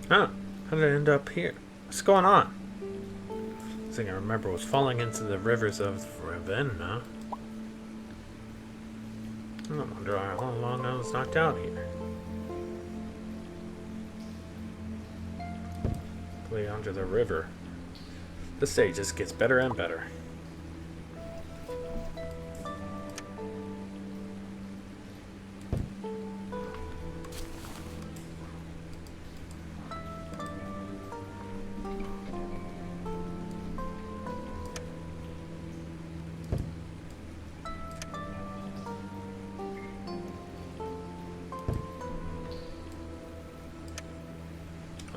Huh. How did I end up here? What's going on? The thing I remember was falling into the rivers of Ravenna. I wonder how long I was knocked out here. Way under the river. This stage just gets better and better.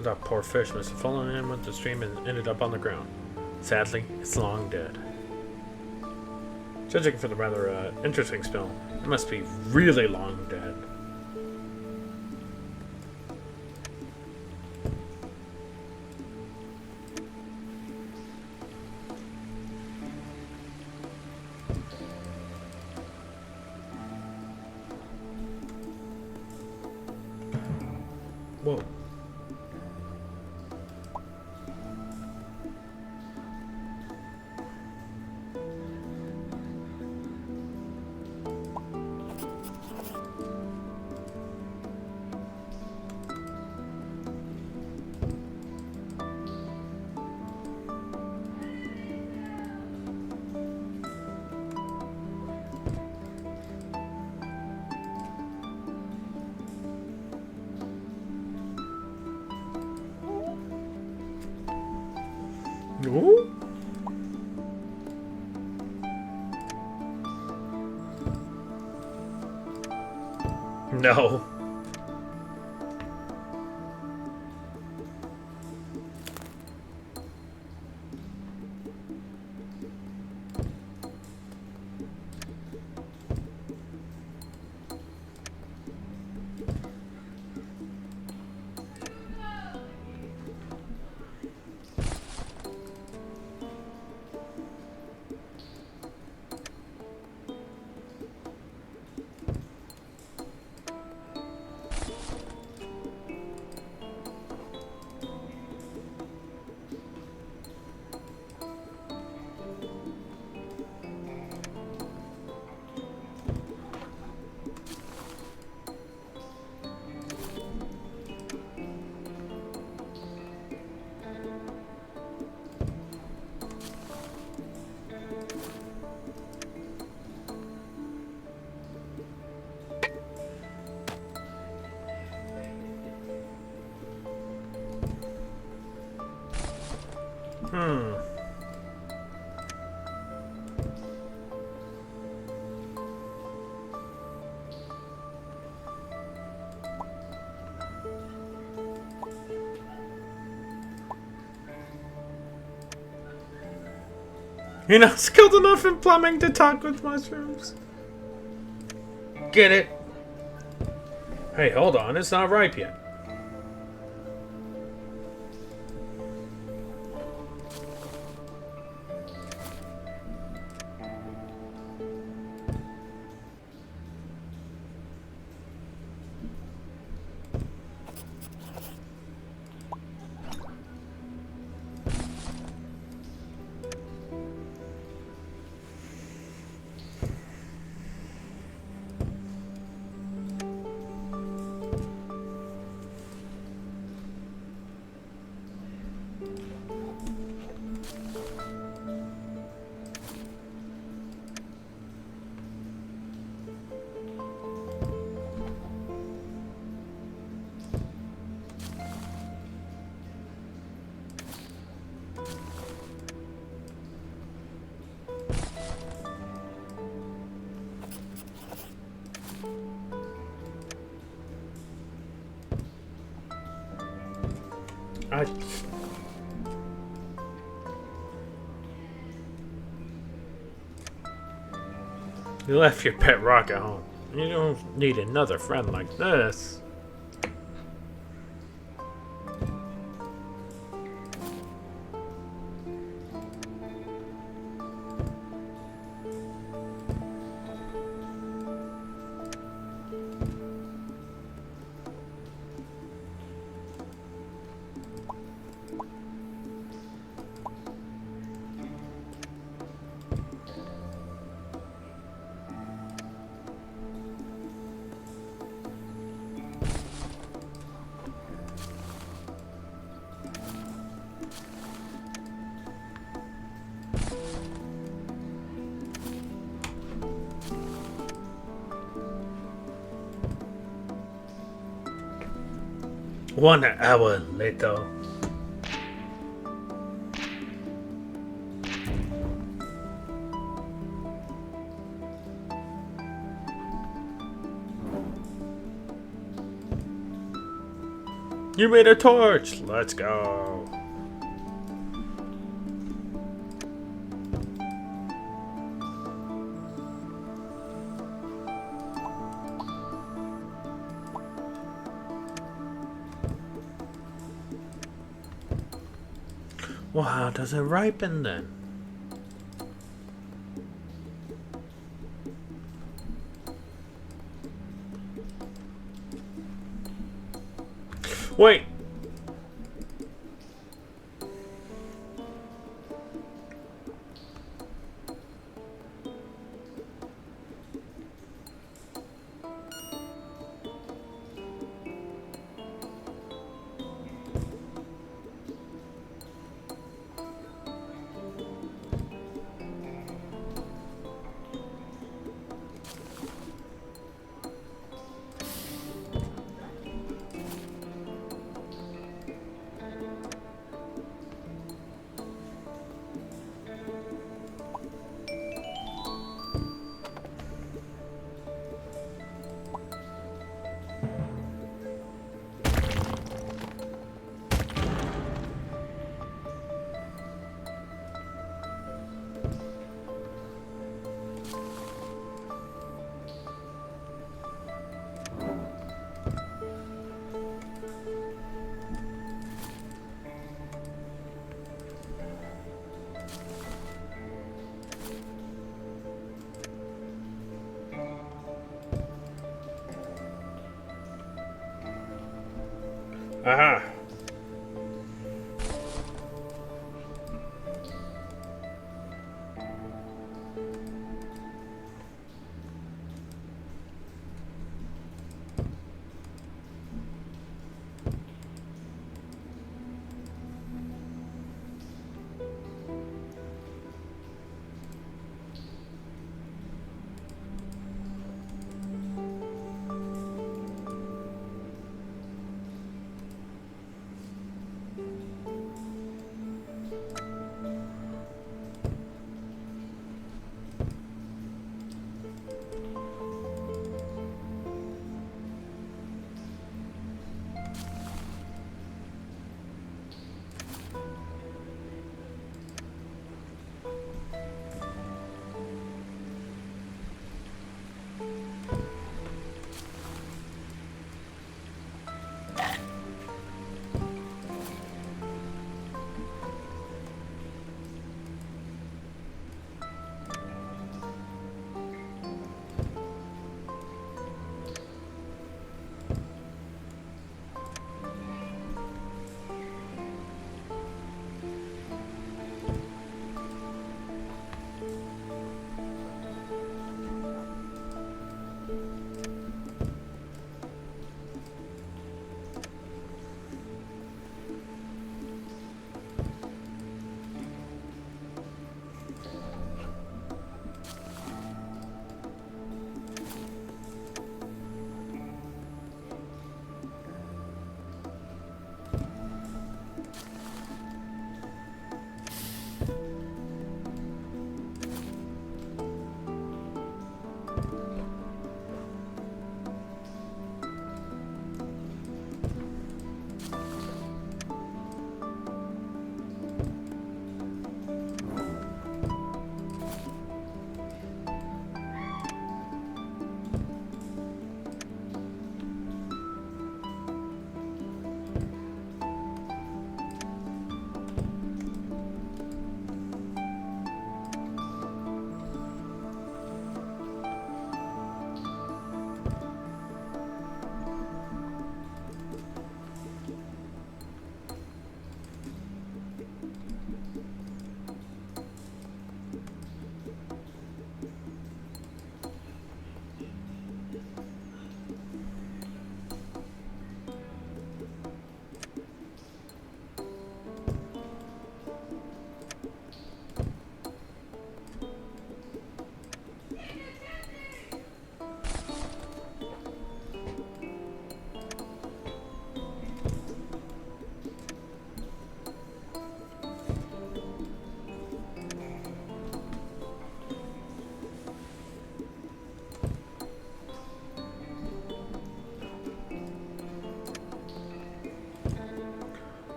That poor fish must have fallen in with the stream and ended up on the ground. Sadly, it's long dead. Judging from the rather interesting smell, it must be really long dead. Whoa. Ooh? No. Hmm. You're not skilled enough in plumbing to talk with mushrooms. Get it? Hey, hold on. It's not ripe yet. I... You left your pet rock at home. You don't need another friend like this. 1 hour later. You made a torch! Let's go! Well, how does it ripen then? Wait! Aha!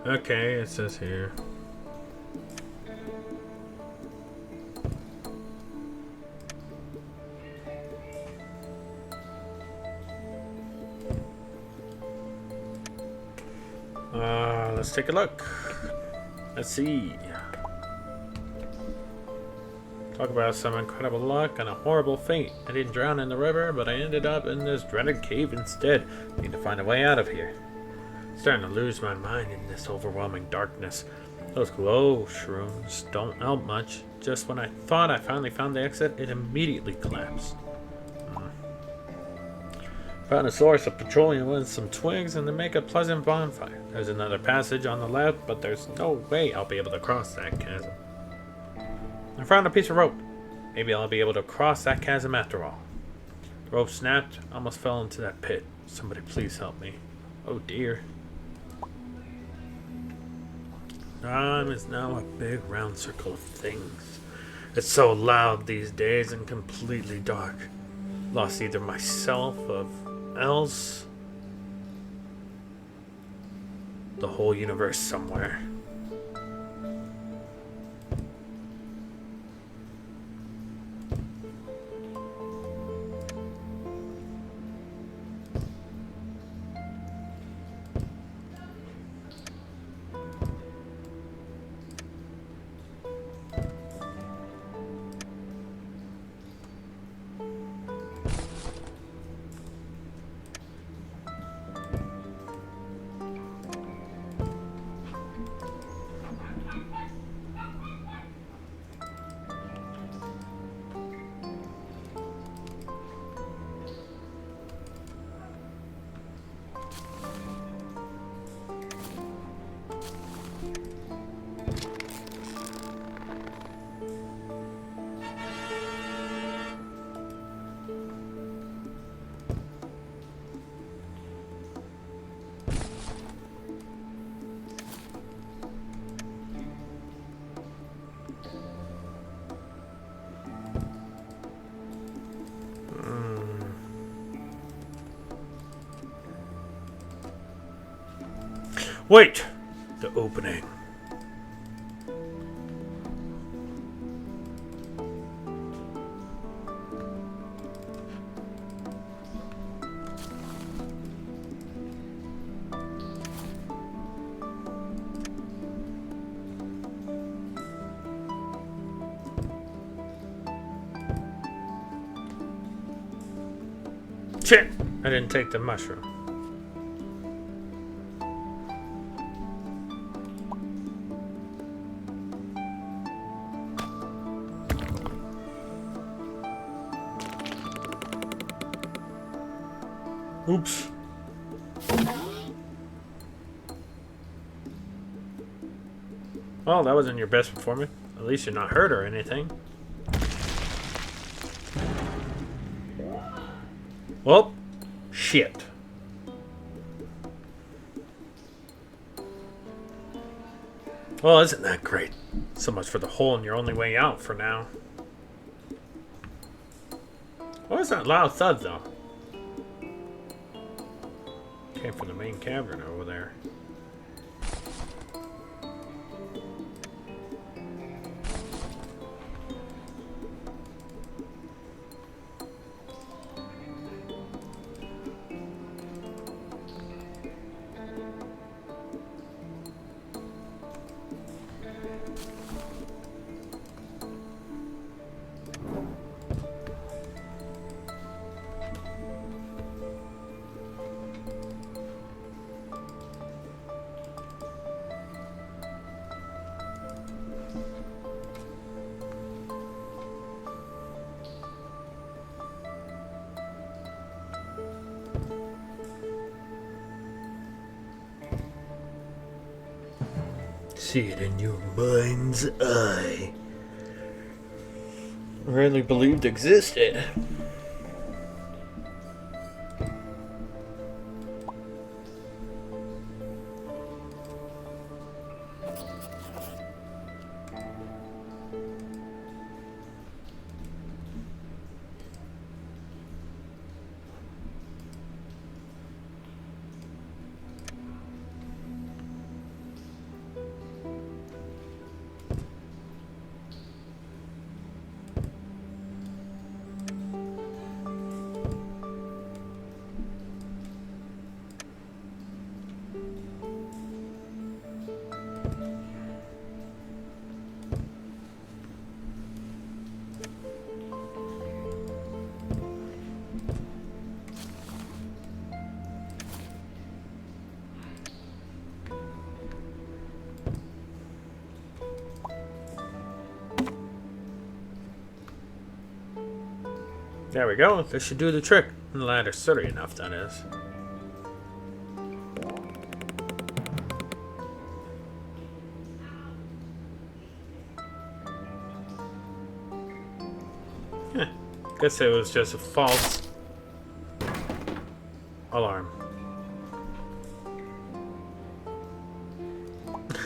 Okay, it says here. Let's take a look. Let's see. Talk about some incredible luck and a horrible fate. I didn't drown in the river, but I ended up in this dreaded cave instead. Need to find a way out of here. Starting to lose my mind in this overwhelming darkness. Those glow shrooms don't help much. Just when I thought I finally found the exit, it immediately collapsed. Found a source of petroleum and some twigs and to make a pleasant bonfire. There's another passage on the left, but there's no way I'll be able to cross that chasm. I found a piece of rope. Maybe I'll be able to cross that chasm after all. The rope snapped, almost fell into that pit. Somebody please help me. Oh dear. Time is now a big round circle of things. It's so loud these days and completely dark. Lost either myself or else the whole universe somewhere. Wait! The opening. Shit! I didn't take the mushroom. Oops. Well, that wasn't your best performance. At least you're not hurt or anything. Well, shit. Well, isn't that great? So much for the hole and your only way out for now. What was that loud thud, though? Came from the main cavern over there. See it in your mind's eye. Rarely believed existed. There we go. This should do the trick. The ladder's sturdy enough, that is. Guess it was just a false alarm.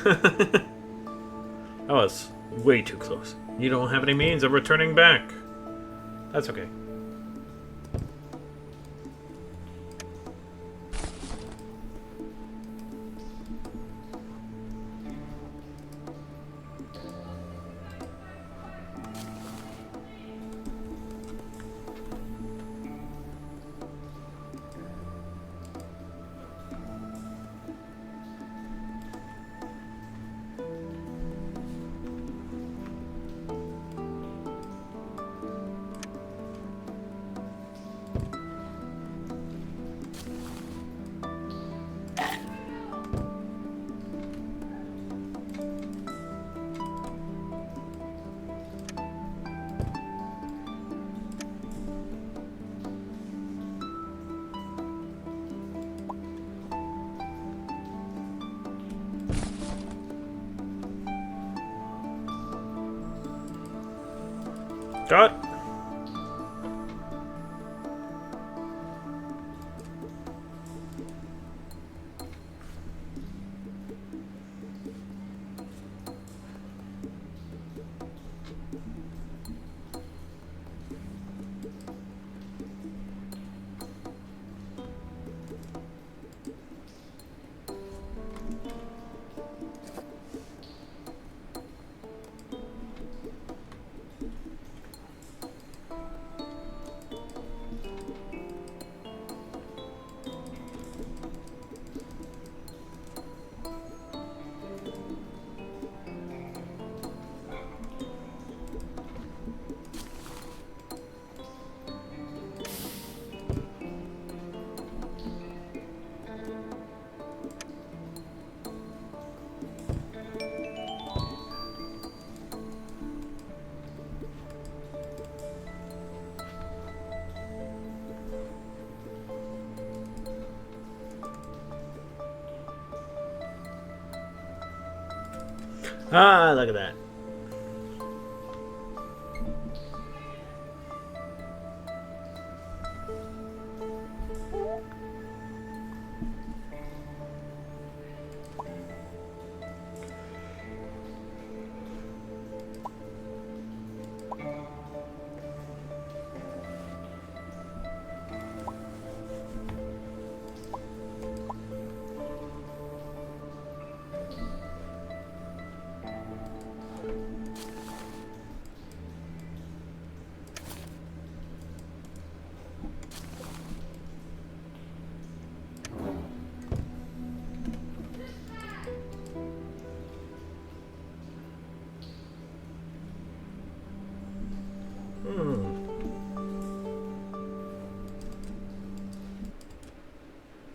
That was way too close. You don't have any means of returning back. That's okay. Got. Ah, look at that.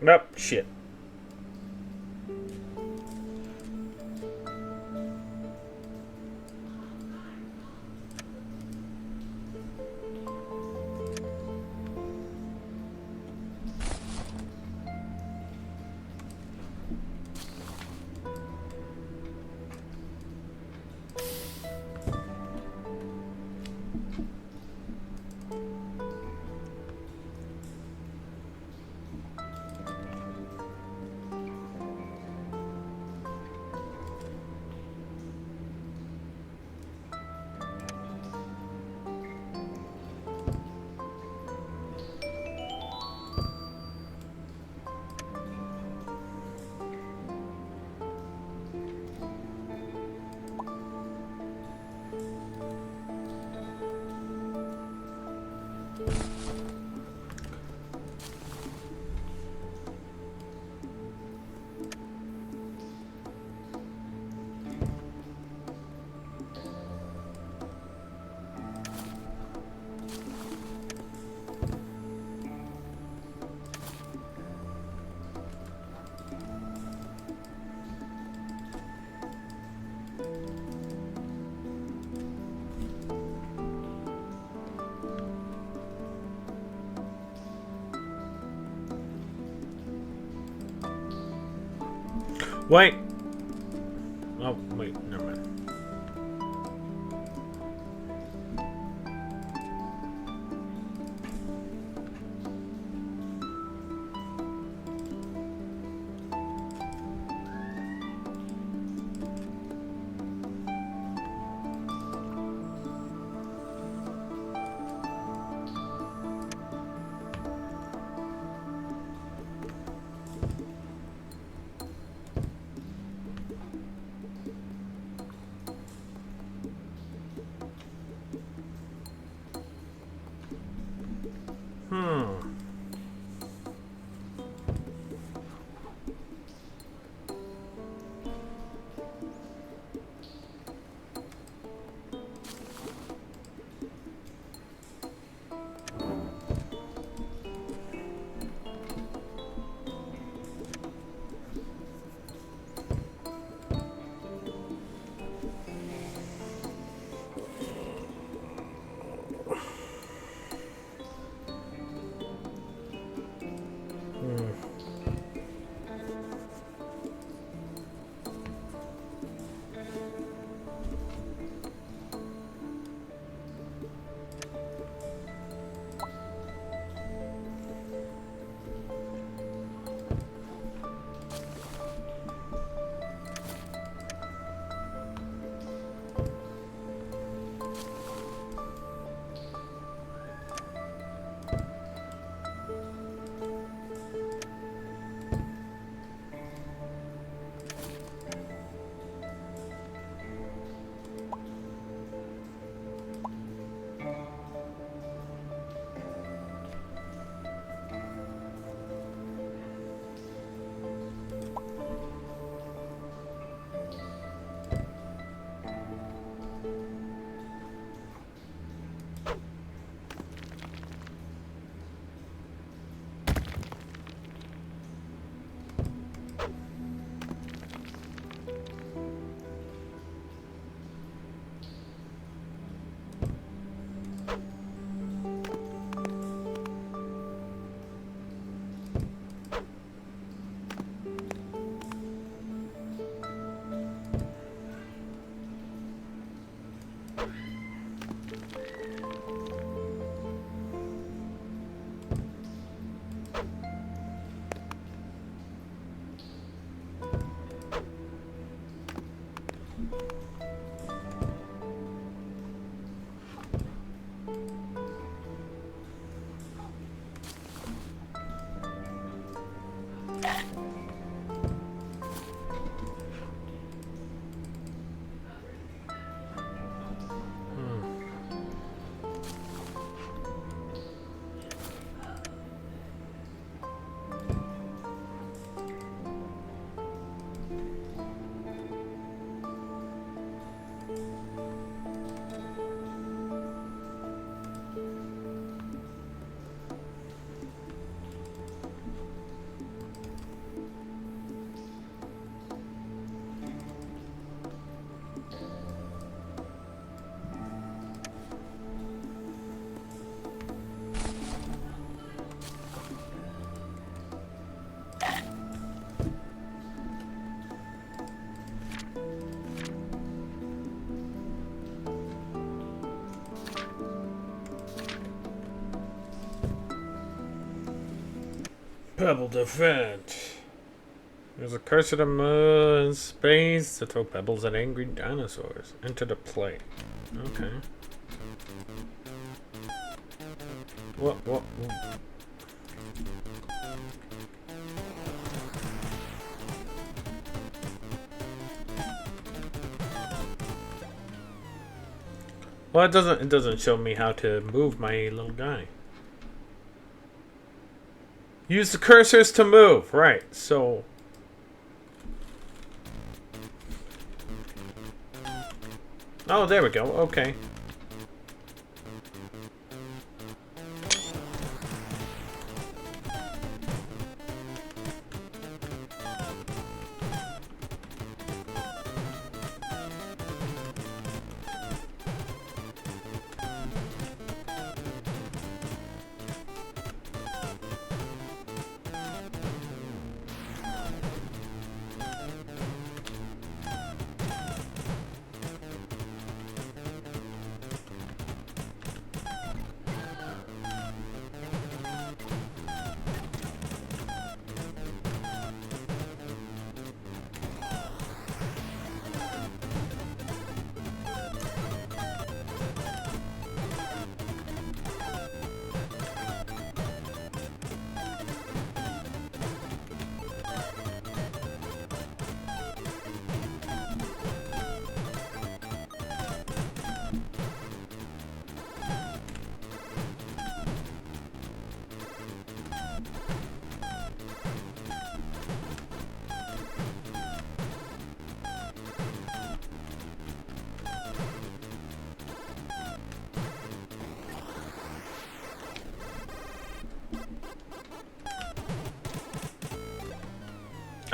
Nope, shit. Wait! Oh, wait, never mind. Hmm. Pebble defense. There's a curse of the moon in space to throw pebbles at angry dinosaurs. Enter the play. Okay. What? Well, it doesn't show me how to move my little guy. Use the cursors to move. Right. So oh, there we go. Okay.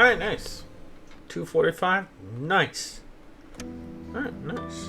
Alright, nice. 245. Nice. Alright, nice.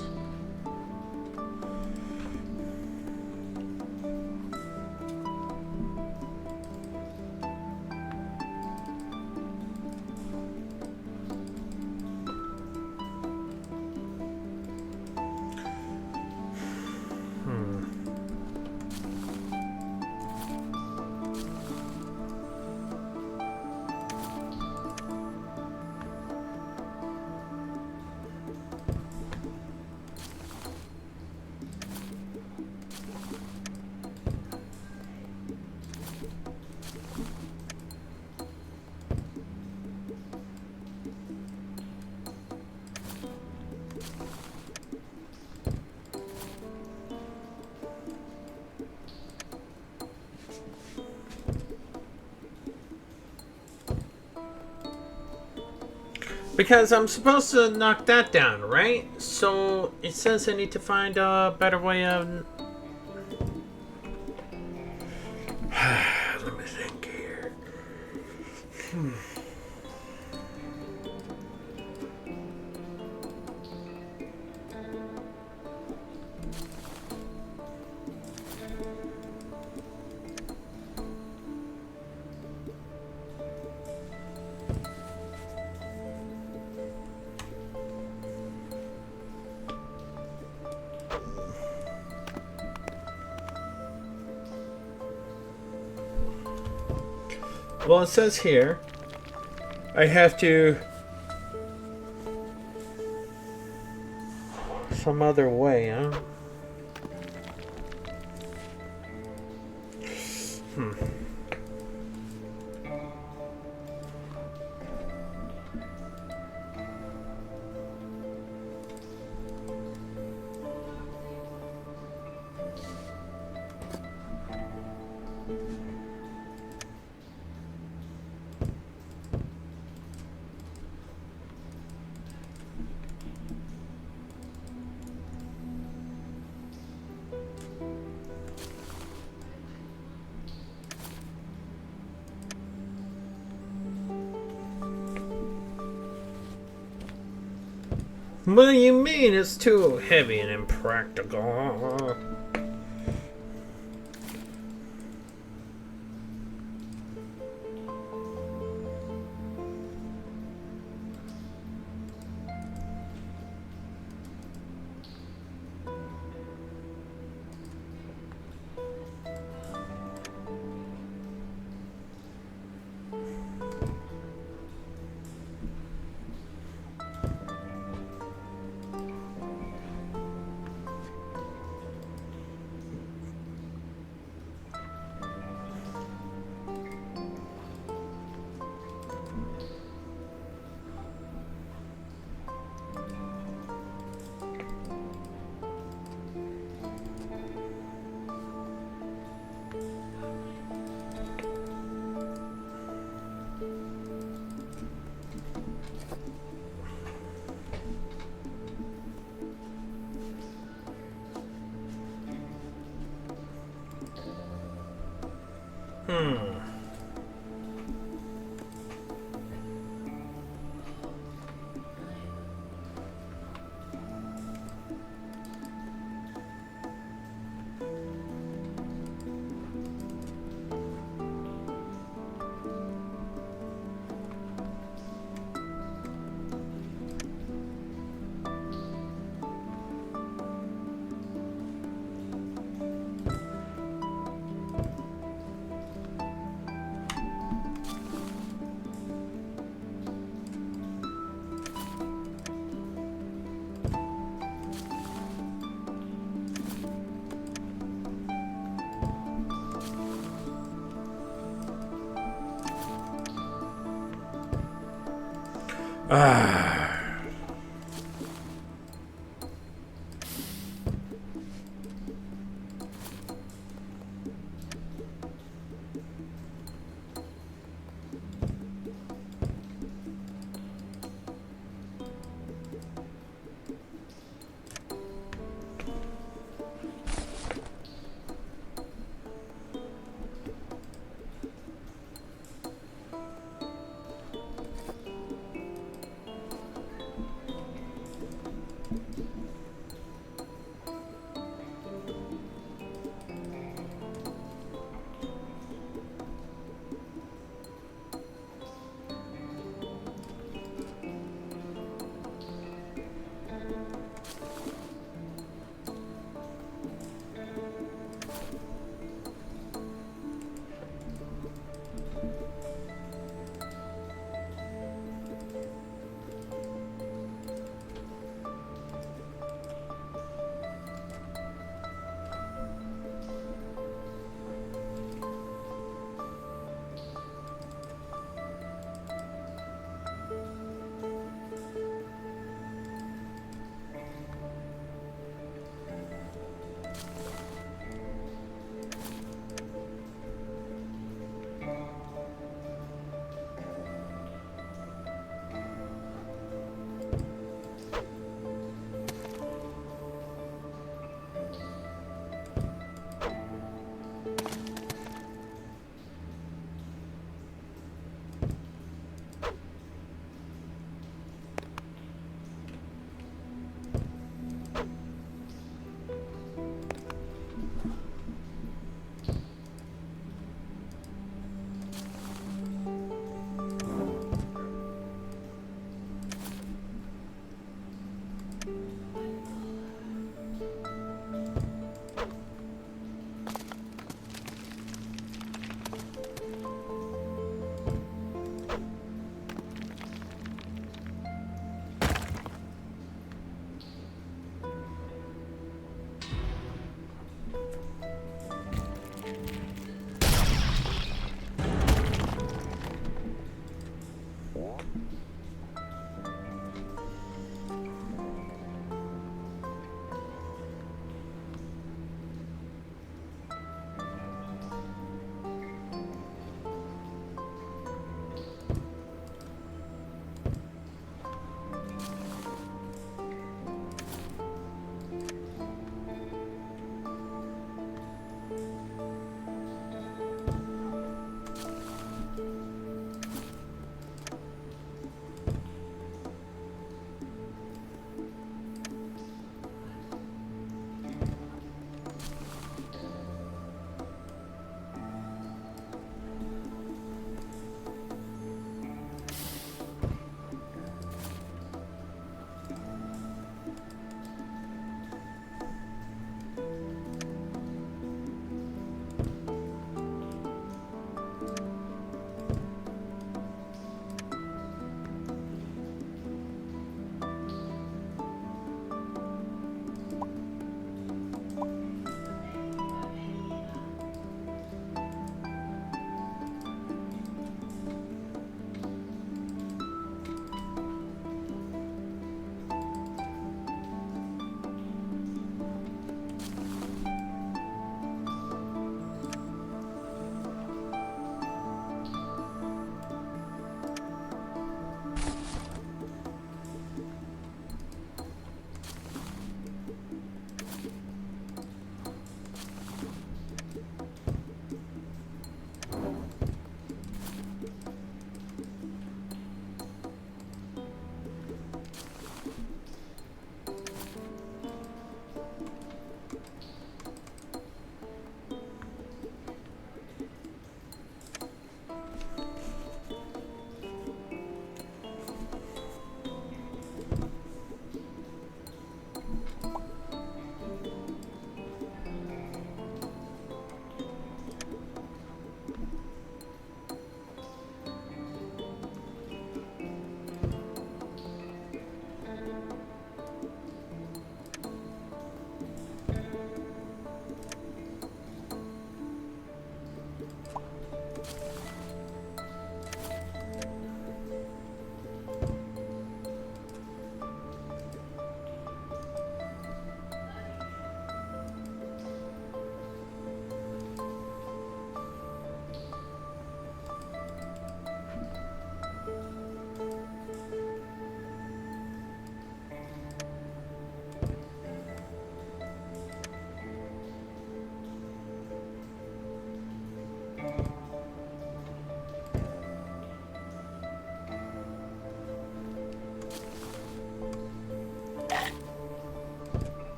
Because I'm supposed to knock that down, right? So it says I need to find a better way of... Let me think here. Well, it says here I have to some other way, huh? What do you mean it's too heavy and impractical?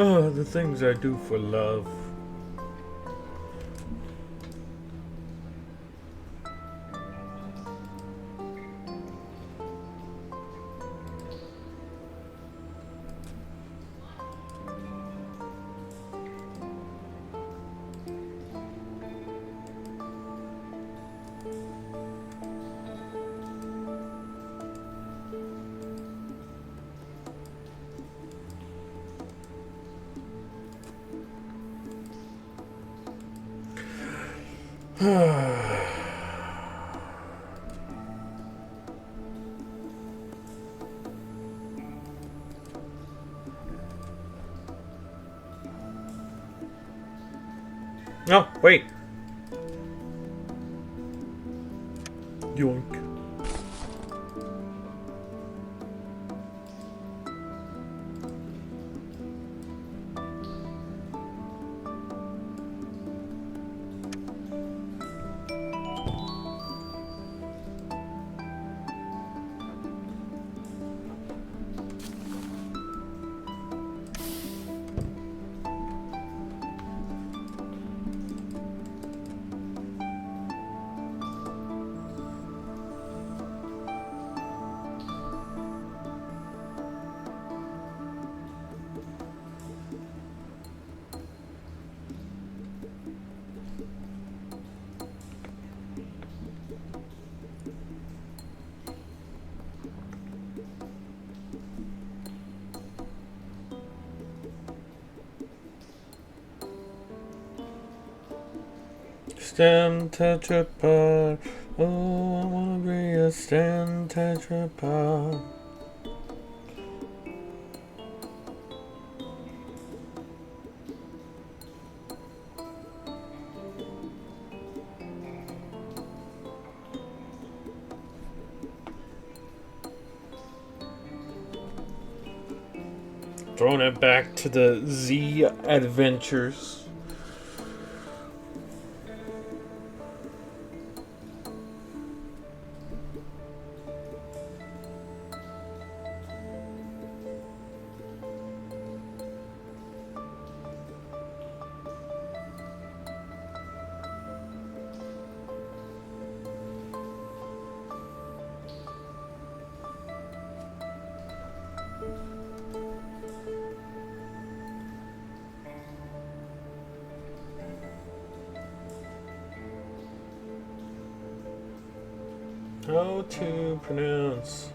Oh, the things I do for love. No, wait. Yoink. Stem tetrapod. Oh, I wanna be a stem tetrapod. Throwing it back to the Z adventures. How to pronounce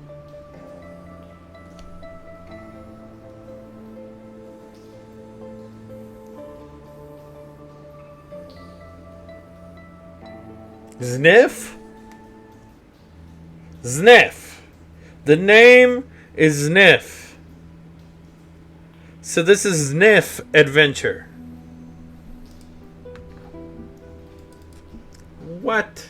Sniff? Sniff. The name is Sniff. So this is Sniff Adventure. What?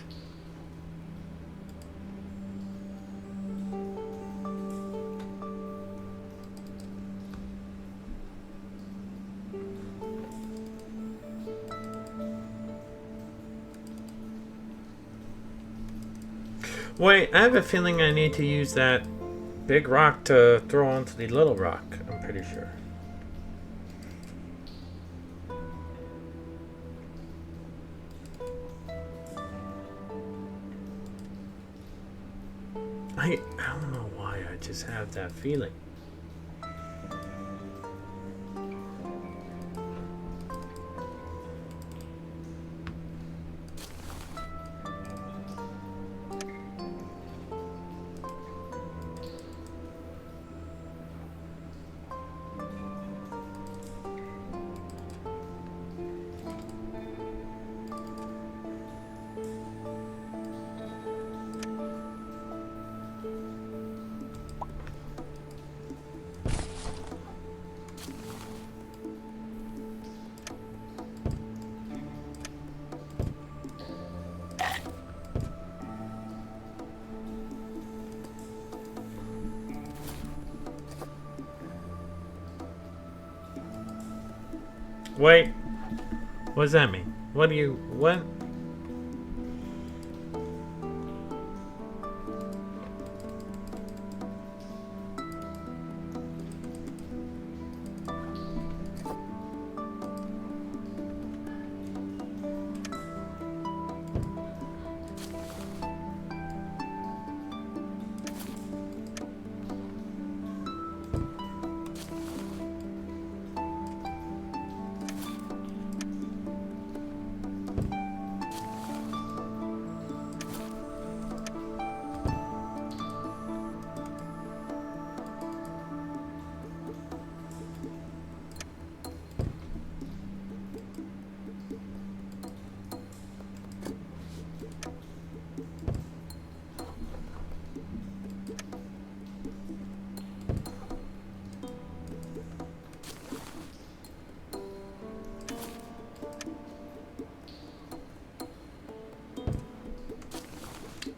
Wait, I have a feeling I need to use that big rock to throw onto the little rock. I'm pretty sure. I don't know why, I just have that feeling. Wait, what does that mean? What?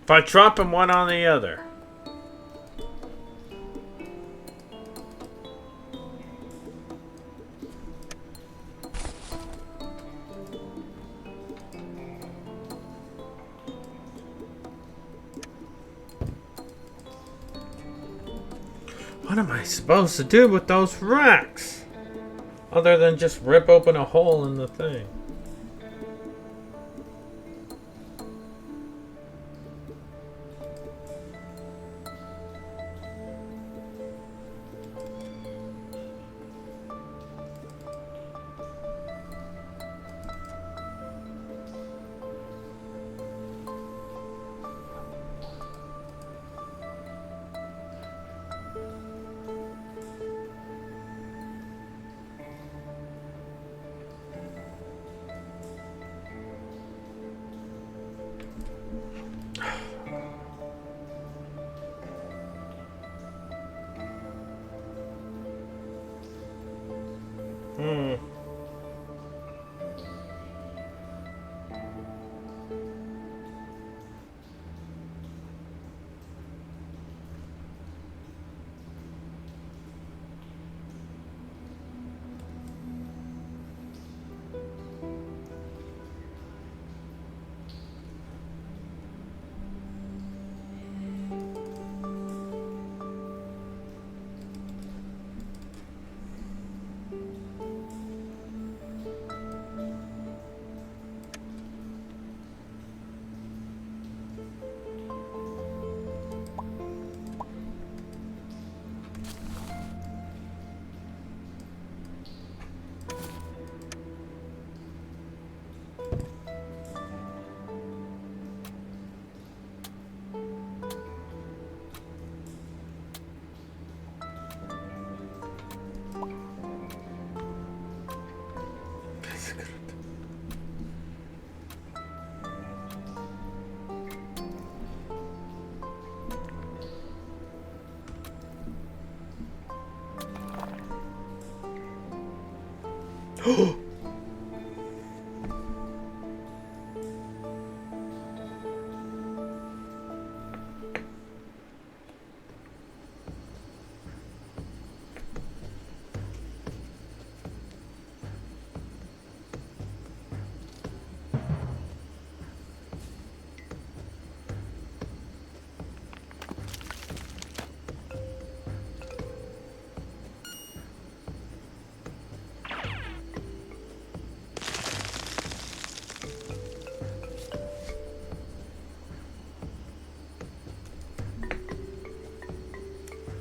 If I drop them one on the other. What am I supposed to do with those racks? Other than just rip open a hole in the thing.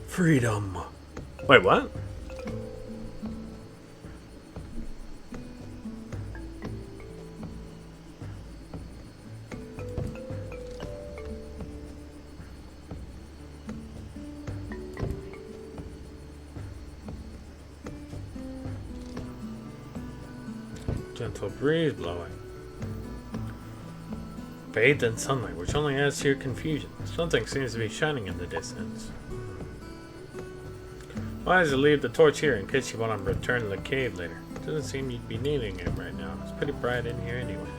Freedom. Wait, what? Gentle breeze blowing. Bathed in sunlight, which only adds to your confusion. Something seems to be shining in the distance. Why does it leave the torch here in case you want to return to the cave later? Doesn't seem you'd be needing it right now. It's pretty bright in here anyway.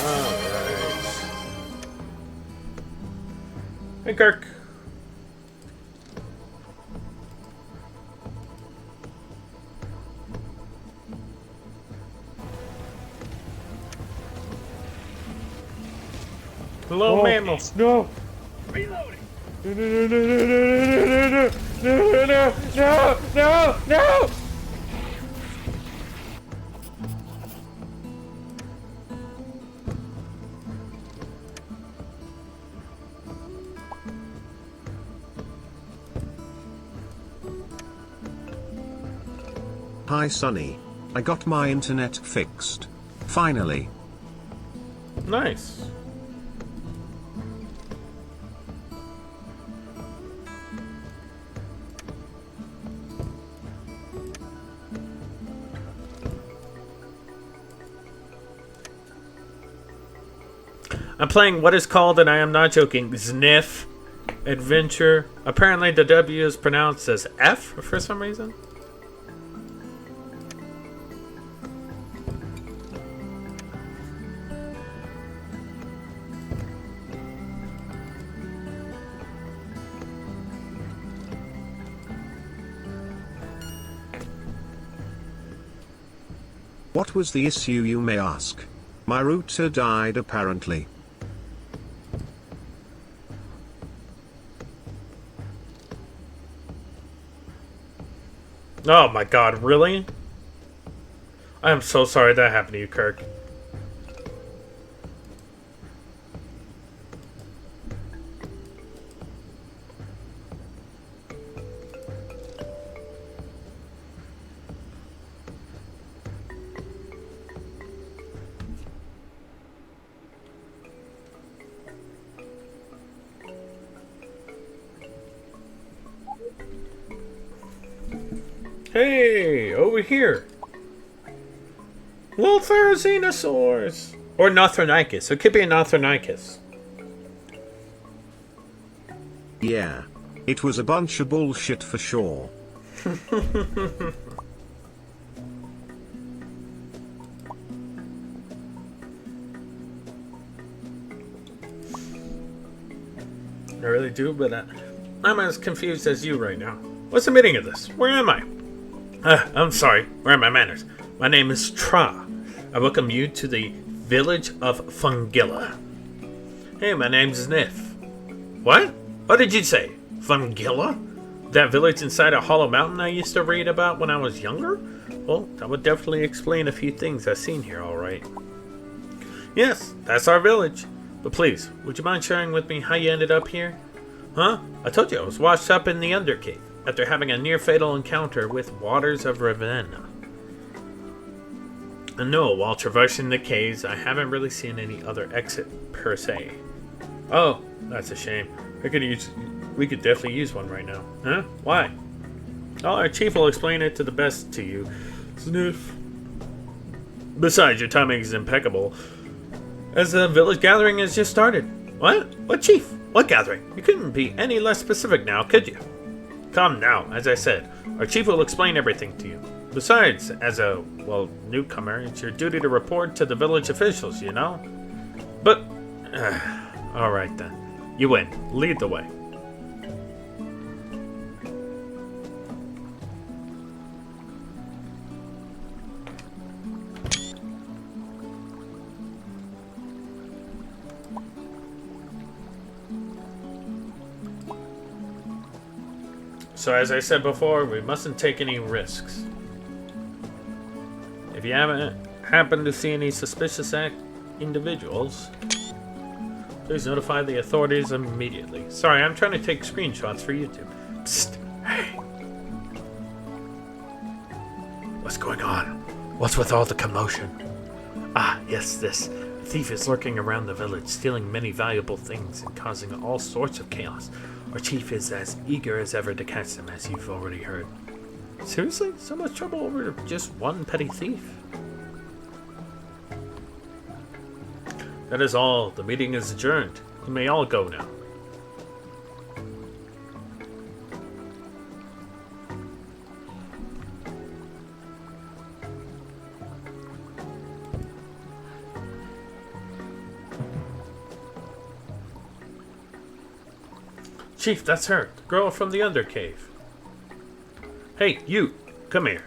Alright. Hey, Kirk. Hello, mammals. No! Reloading! No, no, no, no, no, no, no, no, no, no, no, no! Hi Sonny. I got my internet fixed. Finally. Nice. I'm playing what is called, and I am not joking, Sniff Adventure. Apparently the W is pronounced as F for some reason. What was the issue, you may ask? My router died apparently. Oh my god, really? I am so sorry that happened to you, Kirk. Hey, over here. Little Therizinosaurs. Or Nothronicus. It could be a Nothronicus. Yeah. It was a bunch of bullshit for sure. I really do, but I'm as confused as you right now. What's the meaning of this? Where am I? I'm sorry. Where are my manners? My name is Tra. I welcome you to the village of Fungilla. Hey, my name's Nif. What? What did you say? Fungilla? That village inside a hollow mountain I used to read about when I was younger? Well, that would definitely explain a few things I've seen here, alright. Yes, that's our village. But please, would you mind sharing with me how you ended up here? Huh? I told you I was washed up in the Undercave after having a near-fatal encounter with Waters of Ravenna. And no, while traversing the caves, I haven't really seen any other exit, per se. Oh, that's a shame. We could definitely use one right now. Huh? Why? Oh, our chief will explain it to the best to you. Sniff. Besides, your timing is impeccable, as the village gathering has just started. What? What chief? What gathering? You couldn't be any less specific now, could you? Come now, as I said, our chief will explain everything to you. Besides, as a, well, newcomer, it's your duty to report to the village officials, you know? But, alright then. You win. Lead the way. So as I said before, we mustn't take any risks. If you haven't happened to see any suspicious individuals, please notify the authorities immediately. Sorry, I'm trying to take screenshots for YouTube. Psst, hey. What's going on? What's with all the commotion? Ah, yes, this. A thief is lurking around the village, stealing many valuable things and causing all sorts of chaos. Our chief is as eager as ever to catch them, as you've already heard. Seriously? So much trouble over just one petty thief? That is all. The meeting is adjourned. You may all go now. Chief, that's her. The girl from the Undercave. Hey, you. Come here.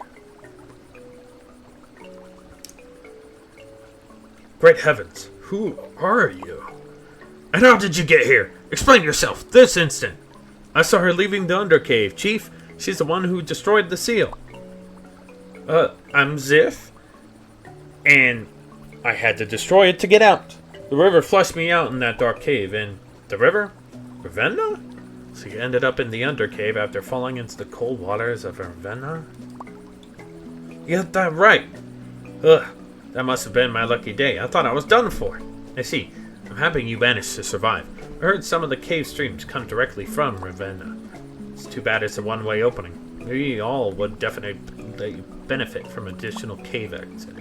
Great heavens. Who are you? And how did you get here? Explain yourself, this instant. I saw her leaving the Undercave, Chief. She's the one who destroyed the seal. I'm Ziff. And I had to destroy it to get out. The river flushed me out in that dark cave, and the river? Ravenna? So you ended up in the Undercave after falling into the cold waters of Ravenna? You got that right. Ugh, that must have been my lucky day. I thought I was done for. I see. I'm happy you managed to survive. I heard some of the cave streams come directly from Ravenna. It's too bad it's a one-way opening. We all would definitely benefit from additional cave exit.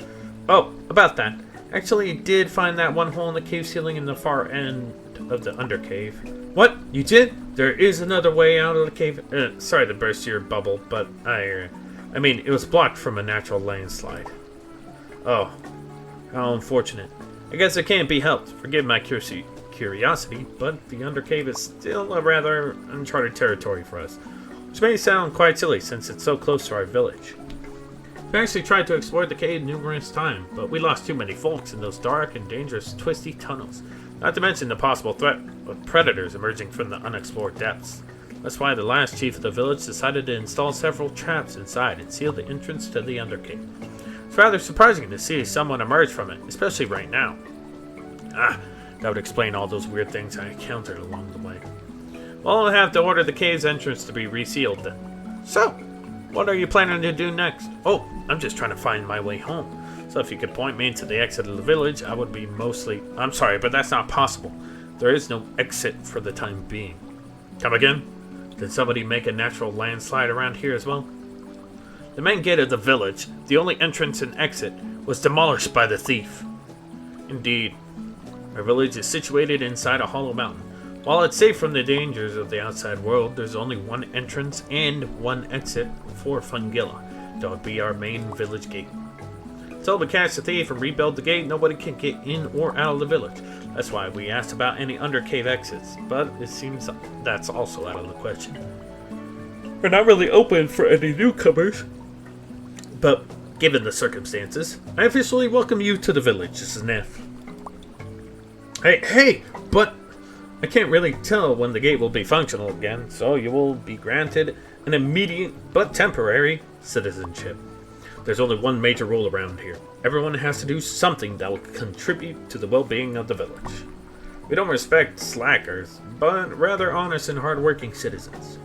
Oh, about that. Actually, I did find that one hole in the cave ceiling in the far end of the Undercave. What? You did? There is another way out of the cave. Sorry to burst your bubble, but I mean, it was blocked from a natural landslide. Oh, how unfortunate. I guess it can't be helped. Forgive my curiosity, but the Undercave is still a rather uncharted territory for us, which may sound quite silly since it's so close to our village. We actually tried to explore the cave numerous times, but we lost too many folks in those dark and dangerous twisty tunnels. Not to mention the possible threat of predators emerging from the unexplored depths. That's why the last chief of the village decided to install several traps inside and seal the entrance to the Undercave. It's rather surprising to see someone emerge from it, especially right now. That would explain all those weird things I encountered along the way. Well, I'll have to order the cave's entrance to be resealed then. So, what are you planning to do next? Oh, I'm just trying to find my way home. So if you could point me to the exit of the village, I would be mostly... I'm sorry, but that's not possible. There is no exit for the time being. Come again? Did somebody make a natural landslide around here as well? The main gate of the village, the only entrance and exit, was demolished by the thief. Indeed. Our village is situated inside a hollow mountain. While it's safe from the dangers of the outside world, there's only one entrance and one exit for Fungilla. That would be our main village gate. Until we catch the thief and rebuild the gate, nobody can get in or out of the village. That's why we asked about any undercave exits, but it seems that's also out of the question. We're not really open for any newcomers, but given the circumstances, I officially welcome you to the village, Sniff. Hey, but I can't really tell when the gate will be functional again, so you will be granted an immediate but temporary citizenship. There's only one major rule around here. Everyone has to do something that will contribute to the well-being of the village. We don't respect slackers, but rather honest and hard-working citizens.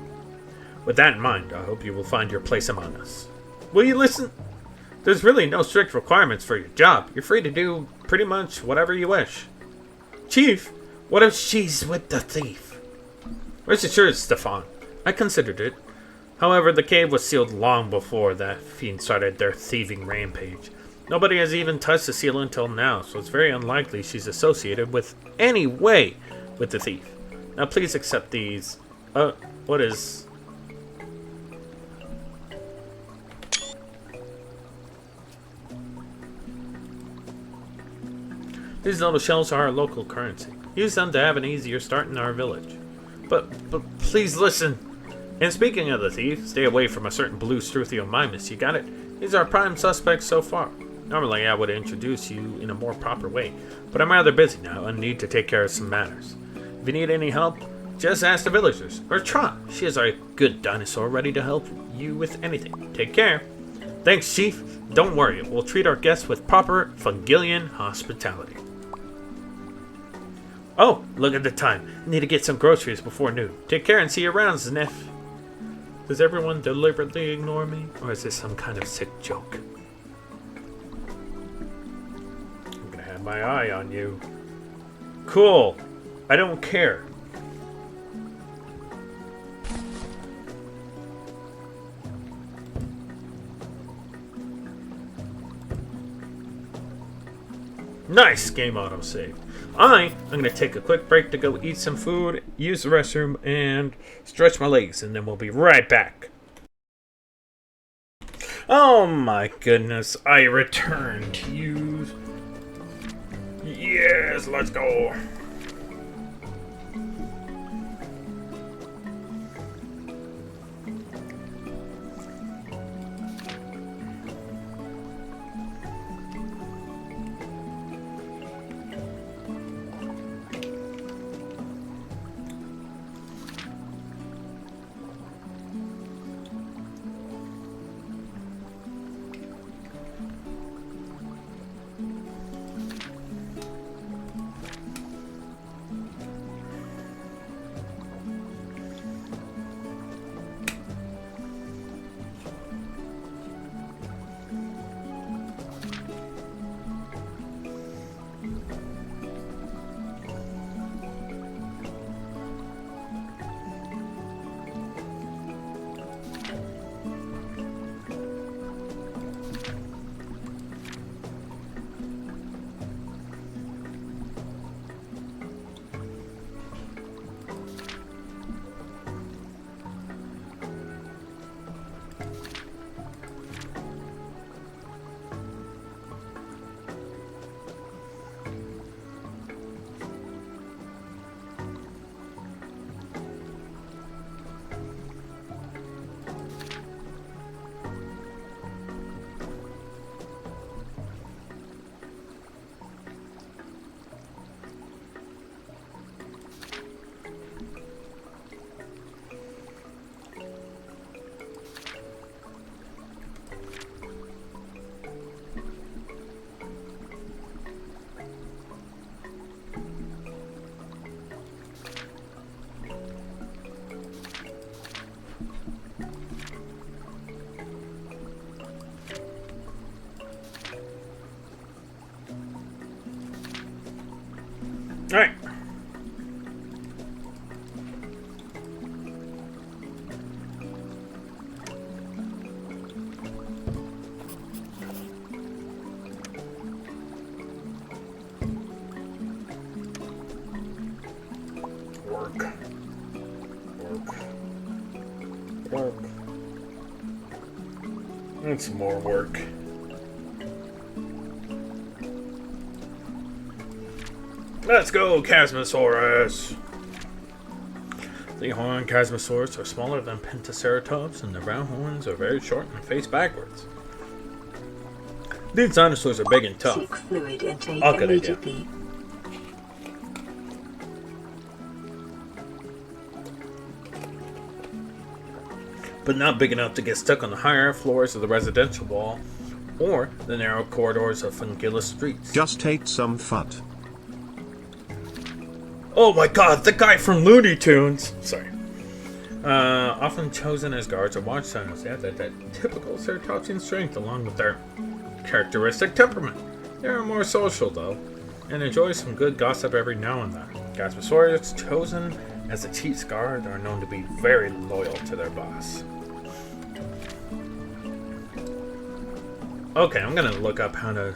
With that in mind, I hope you will find your place among us. Will you listen? There's really no strict requirements for your job. You're free to do pretty much whatever you wish. Chief, what if she's with the thief? Rest assured, Stefan. I considered it. However, the cave was sealed long before that fiend started their thieving rampage. Nobody has even touched the seal until now, so it's very unlikely she's associated with any way with the thief. Now please accept these... what is... These little shells are our local currency. Use them to have an easier start in our village. But please listen. And speaking of the thief, stay away from a certain blue Struthiomimus, you got it? He's our prime suspect so far. Normally I would introduce you in a more proper way, but I'm rather busy now and need to take care of some matters. If you need any help, just ask the villagers, or Trot. She is our good dinosaur ready to help you with anything. Take care. Thanks, Chief. Don't worry, we'll treat our guests with proper Fungillian hospitality. Oh, look at the time. I need to get some groceries before noon. Take care and see you around, Sniff. Does everyone deliberately ignore me, or is this some kind of sick joke? I'm gonna have my eye on you. Cool. I don't care. Nice game autosave. I'm going to take a quick break to go eat some food, use the restroom, and stretch my legs, and then we'll be right back. Oh my goodness, I returned. You... Yes, let's go. Alright. Work. And some more work. Let's go, Chasmosaurus! The horned Chasmosaurus are smaller than Pentaceratops, and the round horns are very short and face backwards. These dinosaurs are big and tough. Seek fluid intake I'll get it, immediately. But not big enough to get stuck on the higher floors of the residential wall or the narrow corridors of Fungilla streets. Just ate some FUD. Oh my god, the guy from Looney Tunes! Sorry. Often chosen as guards or watchstones, they have that typical Ceratopsian strength along with their characteristic temperament. They are more social though, and enjoy some good gossip every now and then. Chasmosaurus, chosen as the chief's guard, are known to be very loyal to their boss. Okay, I'm gonna look up how to...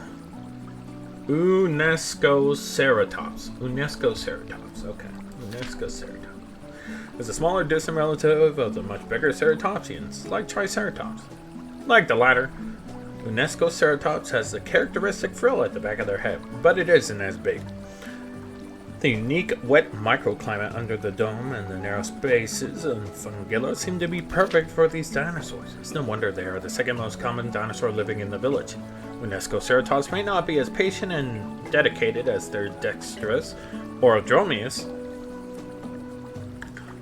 Unescoceratops. Okay. Unescoceratops is a smaller distant relative of the much bigger ceratopsians, like Triceratops. Like the latter, Unescoceratops has the characteristic frill at the back of their head, but it isn't as big. The unique wet microclimate under the dome and the narrow spaces of Fungilla seem to be perfect for these dinosaurs. It's no wonder they are the second most common dinosaur living in the village. Unescoceratops may not be as patient and dedicated as their dexterous Orodromius,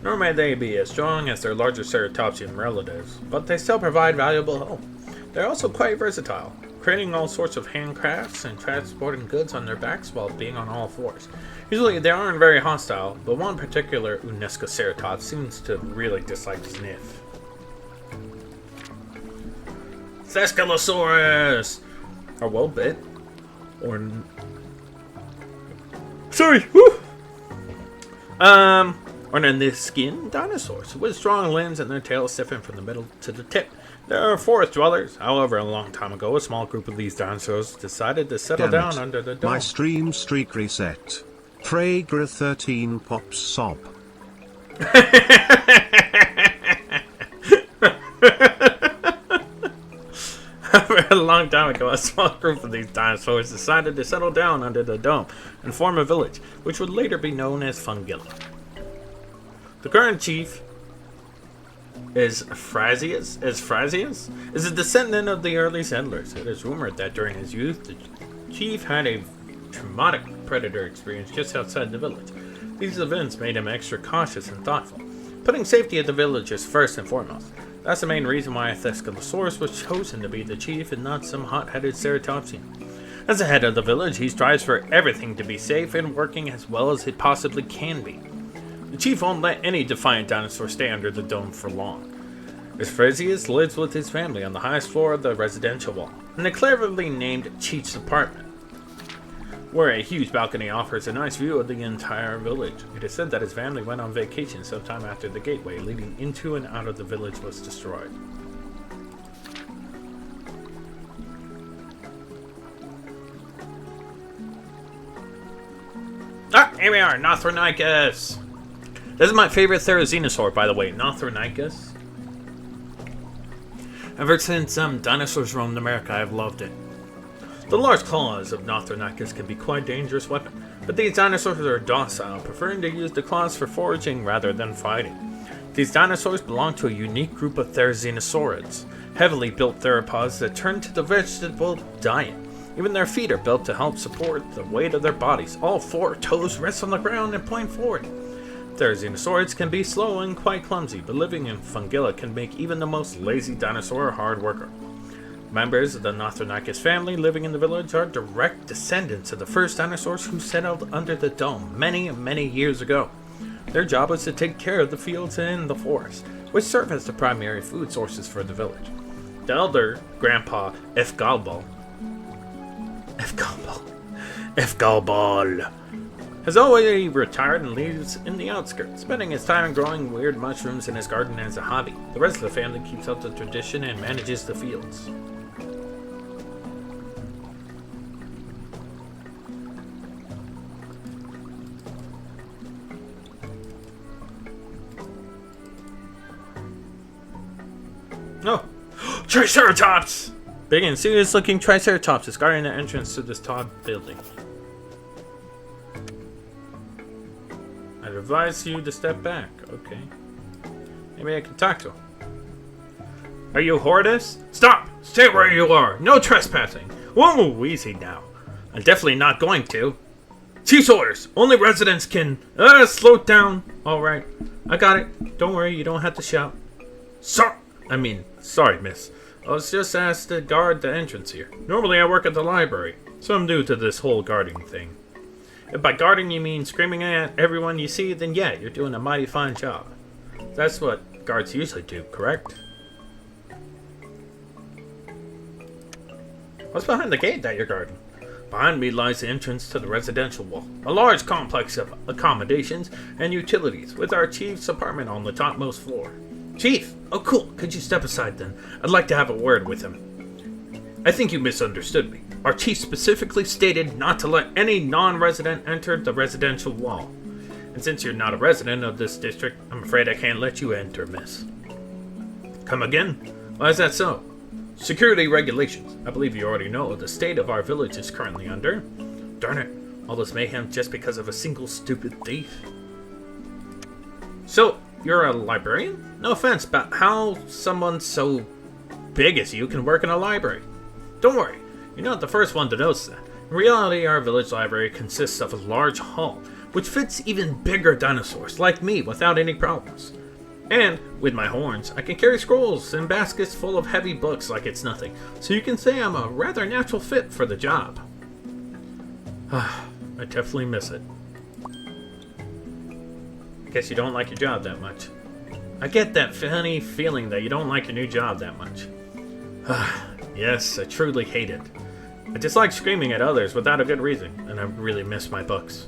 nor may they be as strong as their larger ceratopsian relatives, but they still provide valuable help. They're also quite versatile, creating all sorts of handcrafts and transporting goods on their backs while being on all fours. Usually they aren't very hostile, but one particular Unescoceratops seems to really dislike Sniff. Thescelosaurus! Are well bit, or... Sorry, woo! Or skin dinosaurs with strong limbs and their tails stiffened from the middle to the tip. They are forest dwellers. However, a long time ago, a small group of these dinosaurs decided to settle down under the dome. My stream streak reset. Fragra 13 pops sob. A long time ago, a small group of these dinosaurs decided to settle down under the dome and form a village, which would later be known as Fungilla. The current chief is a descendant of the early settlers. It is rumored that during his youth, the chief had a traumatic predator experience just outside the village. These events made him extra cautious and thoughtful, putting safety of the villagers first and foremost. That's the main reason why Thescelosaurus was chosen to be the chief and not some hot-headed ceratopsian. As the head of the village, he strives for everything to be safe and working as well as it possibly can be. The chief won't let any defiant dinosaur stay under the dome for long. Fresius lives with his family on the highest floor of the residential wall, in the cleverly named Chief's apartment, where a huge balcony offers a nice view of the entire village. It is said that his family went on vacation sometime after the gateway leading into and out of the village was destroyed. Ah, here we are, Nothronicus! This is my favorite Therizinosaur, by the way, Nothronicus. Ever since dinosaurs roamed America, I've loved it. The large claws of Nothronicus can be quite a dangerous weapon, but these dinosaurs are docile, preferring to use the claws for foraging rather than fighting. These dinosaurs belong to a unique group of Therizinosaurids, heavily built theropods that turn to the vegetable diet. Even their feet are built to help support the weight of their bodies. All four toes rest on the ground and point forward. Therizinosaurids can be slow and quite clumsy, but living in Fungilla can make even the most lazy dinosaur a hard worker. Members of the Nothronicus family living in the village are direct descendants of the first dinosaurs who settled under the dome many, many years ago. Their job was to take care of the fields and the forest, which serve as the primary food sources for the village. The elder, Grandpa Efgalbal, has already retired and lives in the outskirts, spending his time growing weird mushrooms in his garden as a hobby. The rest of the family keeps up the tradition and manages the fields. Oh! Triceratops! Big and serious looking Triceratops is guarding the entrance to this tall building. I'd advise you to step back. Okay. Maybe I can talk to him. Are you Hortus? Stop! Stay where you are! No trespassing! Whoa, easy now. I'm definitely not going to. Chief's orders! Only residents can... slow down. Alright. I got it. Don't worry, you don't have to shout. Sorry, miss. I was just asked to guard the entrance here. Normally I work at the library, so I'm new to this whole guarding thing. If by guarding you mean screaming at everyone you see, then yeah, you're doing a mighty fine job. That's what guards usually do, correct? What's behind the gate that you're guarding? Behind me lies the entrance to the residential wall, a large complex of accommodations and utilities, with our chief's apartment on the topmost floor. Chief! Oh cool, could you step aside then? I'd like to have a word with him. I think you misunderstood me. Our chief specifically stated not to let any non-resident enter the residential wall. And since you're not a resident of this district, I'm afraid I can't let you enter, miss. Come again? Why is that so? Security regulations. I believe you already know the state of our village is currently under. Darn it, all this mayhem just because of a single stupid thief. So, you're a librarian? No offense, but how someone so big as you can work in a library? Don't worry, you're not the first one to notice that. In reality, our village library consists of a large hall, which fits even bigger dinosaurs like me without any problems. And, with my horns, I can carry scrolls and baskets full of heavy books like it's nothing, so you can say I'm a rather natural fit for the job. I definitely miss it. Guess you don't like your job that much. I get that funny feeling that you don't like your new job that much. Yes, I truly hate it. I dislike screaming at others without a good reason, and I really miss my books.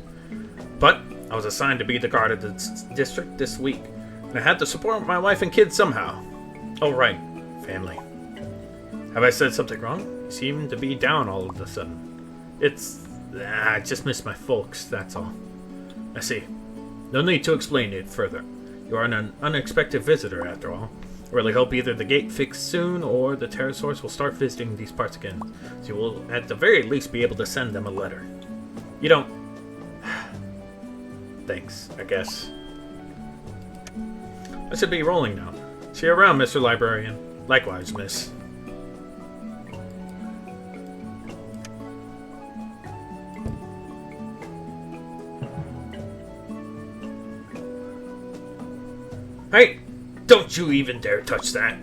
But I was assigned to be the guard of the district this week, and I had to support my wife and kids somehow. Oh right, family. Have I said something wrong? You seem to be down all of a sudden. I just miss my folks, that's all. I see. No need to explain it further. You are an unexpected visitor, after all. I really hope either the gate fixed soon, or the pterosaurs will start visiting these parts again. So you will, at the very least, be able to send them a letter. You don't... Thanks, I guess. I should be rolling now. See you around, Mr. Librarian. Likewise, miss. Hey! Don't you even dare touch that!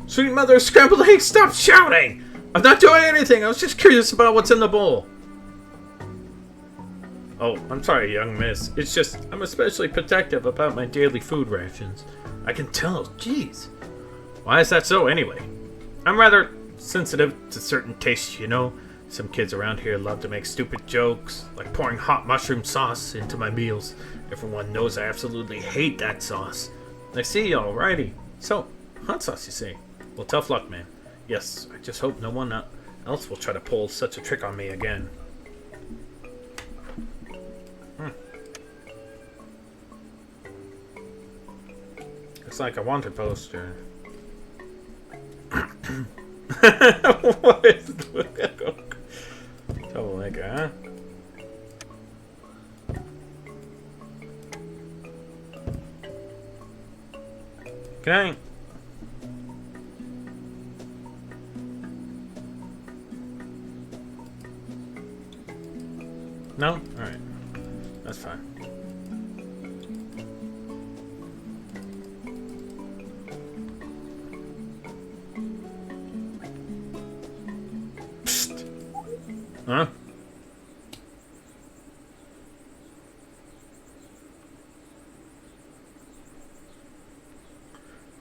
Sweet mother of scrambled eggs, stop shouting! I'm not doing anything, I was just curious about what's in the bowl. Oh, I'm sorry, young miss. It's just, I'm especially protective about my daily food rations. I can tell, jeez. Why is that so, anyway? I'm rather sensitive to certain tastes, you know? Some kids around here love to make stupid jokes, like pouring hot mushroom sauce into my meals. Everyone knows I absolutely hate that sauce. I see, alrighty. So, hot sauce, you say? Well, tough luck, man. Yes, I just hope no one else will try to pull such a trick on me again. Looks like a wanted poster. What is the... Troublemaker, huh? Good night. No? Alright. That's fine. Psst. Huh?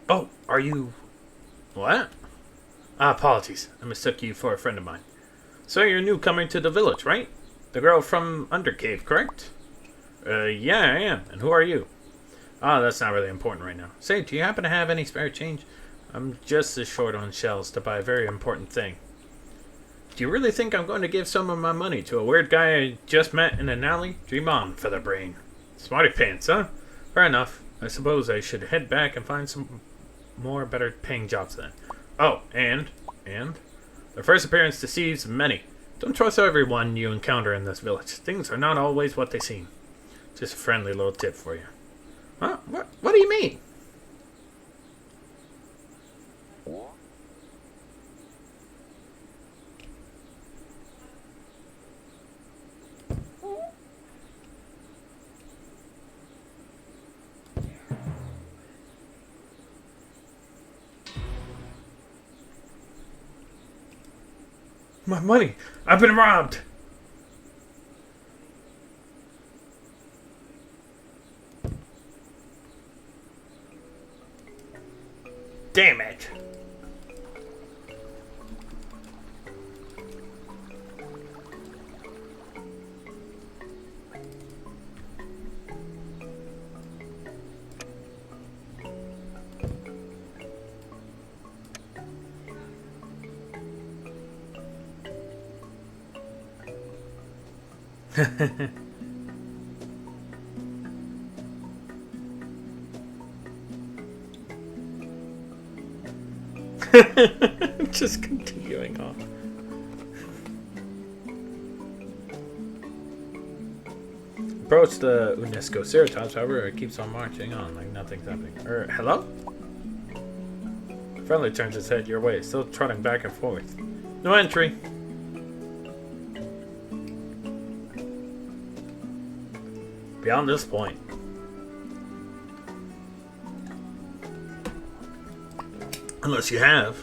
Oh, are you... What? Apologies. I mistook you for a friend of mine. So you're newcomer to the village, right? The girl from Undercave, correct? Yeah, I am. And who are you? Ah, that's not really important right now. Say, do you happen to have any spare change? I'm just as short on shells to buy a very important thing. Do you really think I'm going to give some of my money to a weird guy I just met in an alley? Dream on, featherbrain. Smarty pants, huh? Fair enough. I suppose I should head back and find some more better paying jobs then. Oh, and? Their first appearance deceives many. Don't trust everyone you encounter in this village. Things are not always what they seem. Just a friendly little tip for you. Huh? What do you mean? My money! I've been robbed! Damn it! Just continuing on. Approach the UNESCO Ceratops, however, it keeps on marching on like nothing's happening. Hello? Friendly turns his head your way, still trotting back and forth. No entry. Beyond this point. Unless you have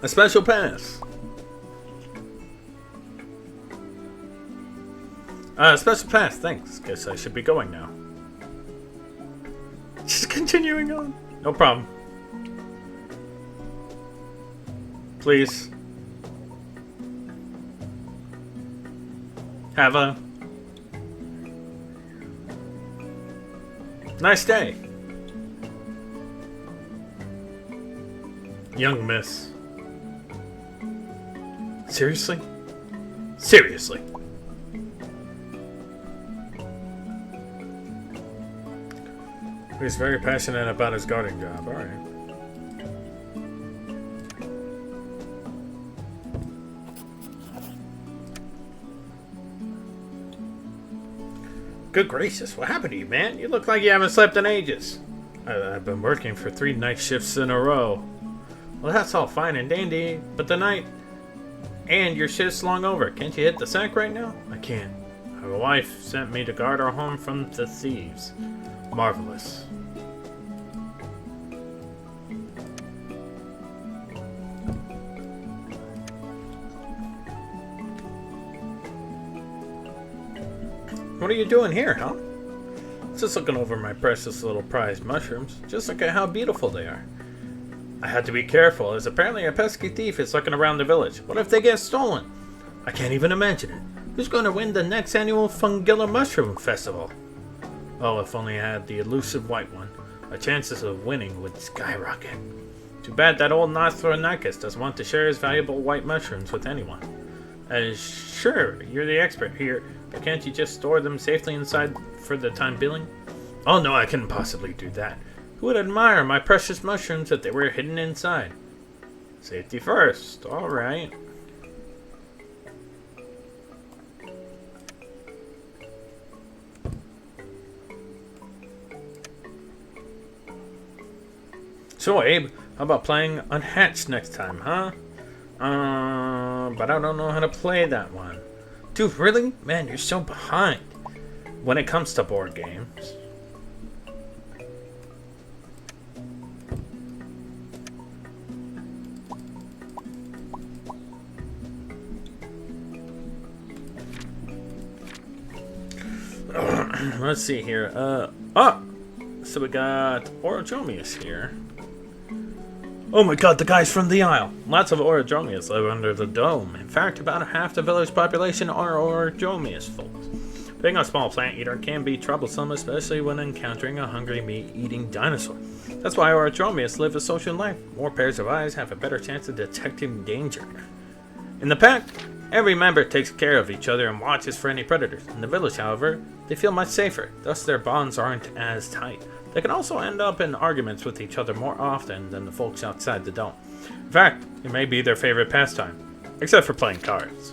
a special pass. Special pass, thanks. Guess I should be going now. Just continuing on. No problem. Please. Have a nice day. Young miss. Seriously? Seriously. He's very passionate about his guarding job. Alright. Good gracious, what happened to you, man? You look like you haven't slept in ages. I've been working for 3 night shifts in a row. Well, that's all fine and dandy, but the night and your shift's long over. Can't you hit the sack right now? I can't. My wife sent me to guard our home from the thieves. Marvelous. What are you doing here, huh? Just looking over my precious little prized mushrooms. Just look at how beautiful they are. I had to be careful, as apparently a pesky thief is looking around the village. What if they get stolen? I can't even imagine it. Who's going to win the next annual Fungilla Mushroom Festival? Oh, if only I had the elusive white one. My chances of winning would skyrocket. Too bad that old Nothronicus doesn't want to share his valuable white mushrooms with anyone. Sure, you're the expert here, but can't you just store them safely inside for the time being? Oh no, I couldn't possibly do that. Who would admire my precious mushrooms if they were hidden inside? Safety first, alright. So Abe, how about playing Unhatched next time, huh? But I don't know how to play that one. Dude, really? Man, you're so behind when it comes to board games. Let's see here. So we got Orochomius here. Oh my god, the guys from the Isle! Lots of Orodromius live under the dome. In fact, about half the village population are Orodromius folks. Being a small plant eater can be troublesome, especially when encountering a hungry meat-eating dinosaur. That's why Orodromius live a social life. More pairs of eyes have a better chance of detecting danger. In the pack, every member takes care of each other and watches for any predators. In the village, however, they feel much safer, thus their bonds aren't as tight. They can also end up in arguments with each other more often than the folks outside the dome. In fact, it may be their favorite pastime, except for playing cards.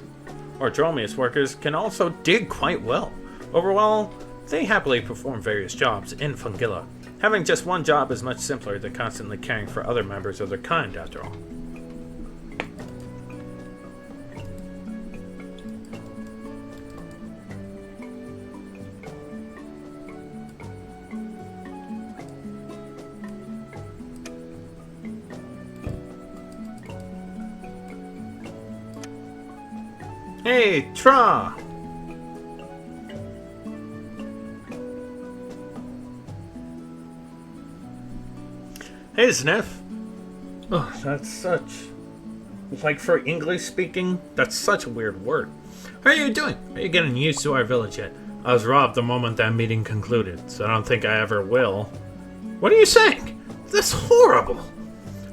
Orodromius workers can also dig quite well. Overall, they happily perform various jobs in Fungilla. Having just one job is much simpler than constantly caring for other members of their kind, after all. Hey, Tra! Hey, Sniff. Oh, that's such... Like, for English speaking, that's such a weird word. How are you doing? Are you getting used to our village yet? I was robbed the moment that meeting concluded, so I don't think I ever will. What are you saying? That's horrible!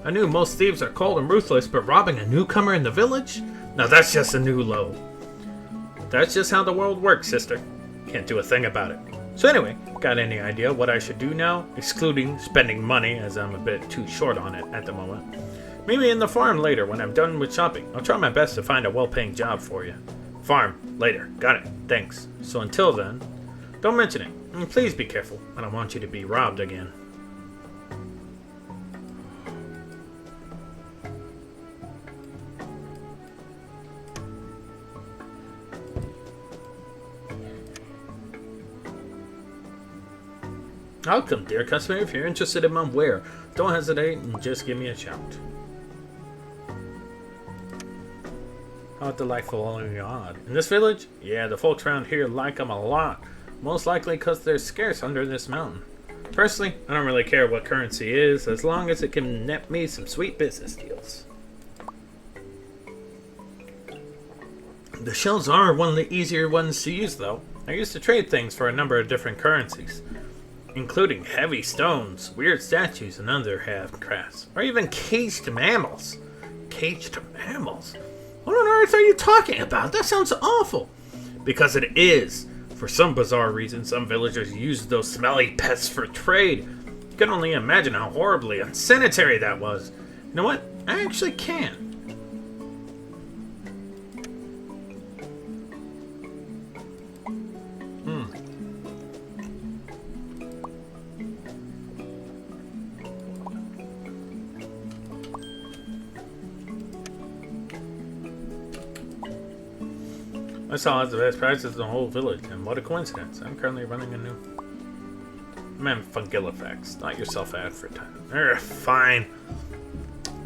I knew most thieves are cold and ruthless, but robbing a newcomer in the village? Now that's just a new low. That's just how the world works, sister. Can't do a thing about it. So anyway, got any idea what I should do now? Excluding spending money, as I'm a bit too short on it at the moment. Maybe in the farm later when I'm done with shopping. I'll try my best to find a well-paying job for you. Farm, later. Got it. Thanks. So until then, don't mention it. And please be careful. I don't want you to be robbed again. Welcome, dear customer. If you're interested in my wear, don't hesitate and just give me a shout. How delightful and odd. In this village? Yeah, the folks around here like them a lot. Most likely because they're scarce under this mountain. Personally, I don't really care what currency is, as long as it can net me some sweet business deals. The shells are one of the easier ones to use, though. I used to trade things for a number of different currencies, including heavy stones, weird statues, and other half-crafts, or even caged mammals. Caged mammals? What on earth are you talking about? That sounds awful. Because it is. For some bizarre reason, some villagers use those smelly pests for trade. You can only imagine how horribly unsanitary that was. You know what? I actually can. I saw the best prices in the whole village, and what a coincidence. I'm currently running a new... Man, Fungillafax, not your self-advertising. Fine.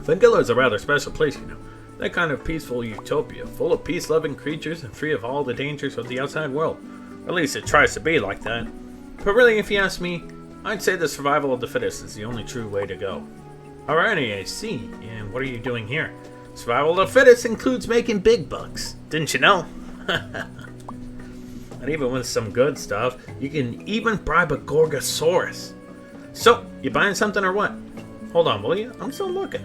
Fungilla is a rather special place, you know. That kind of peaceful utopia, full of peace-loving creatures and free of all the dangers of the outside world. At least it tries to be like that. But really, if you ask me, I'd say the survival of the fittest is the only true way to go. Alrighty, I see. And what are you doing here? Survival of the fittest includes making big bucks. Didn't you know? And even with some good stuff, you can even bribe a Gorgosaurus. So, you buying something or what? Hold on, will you? I'm still looking.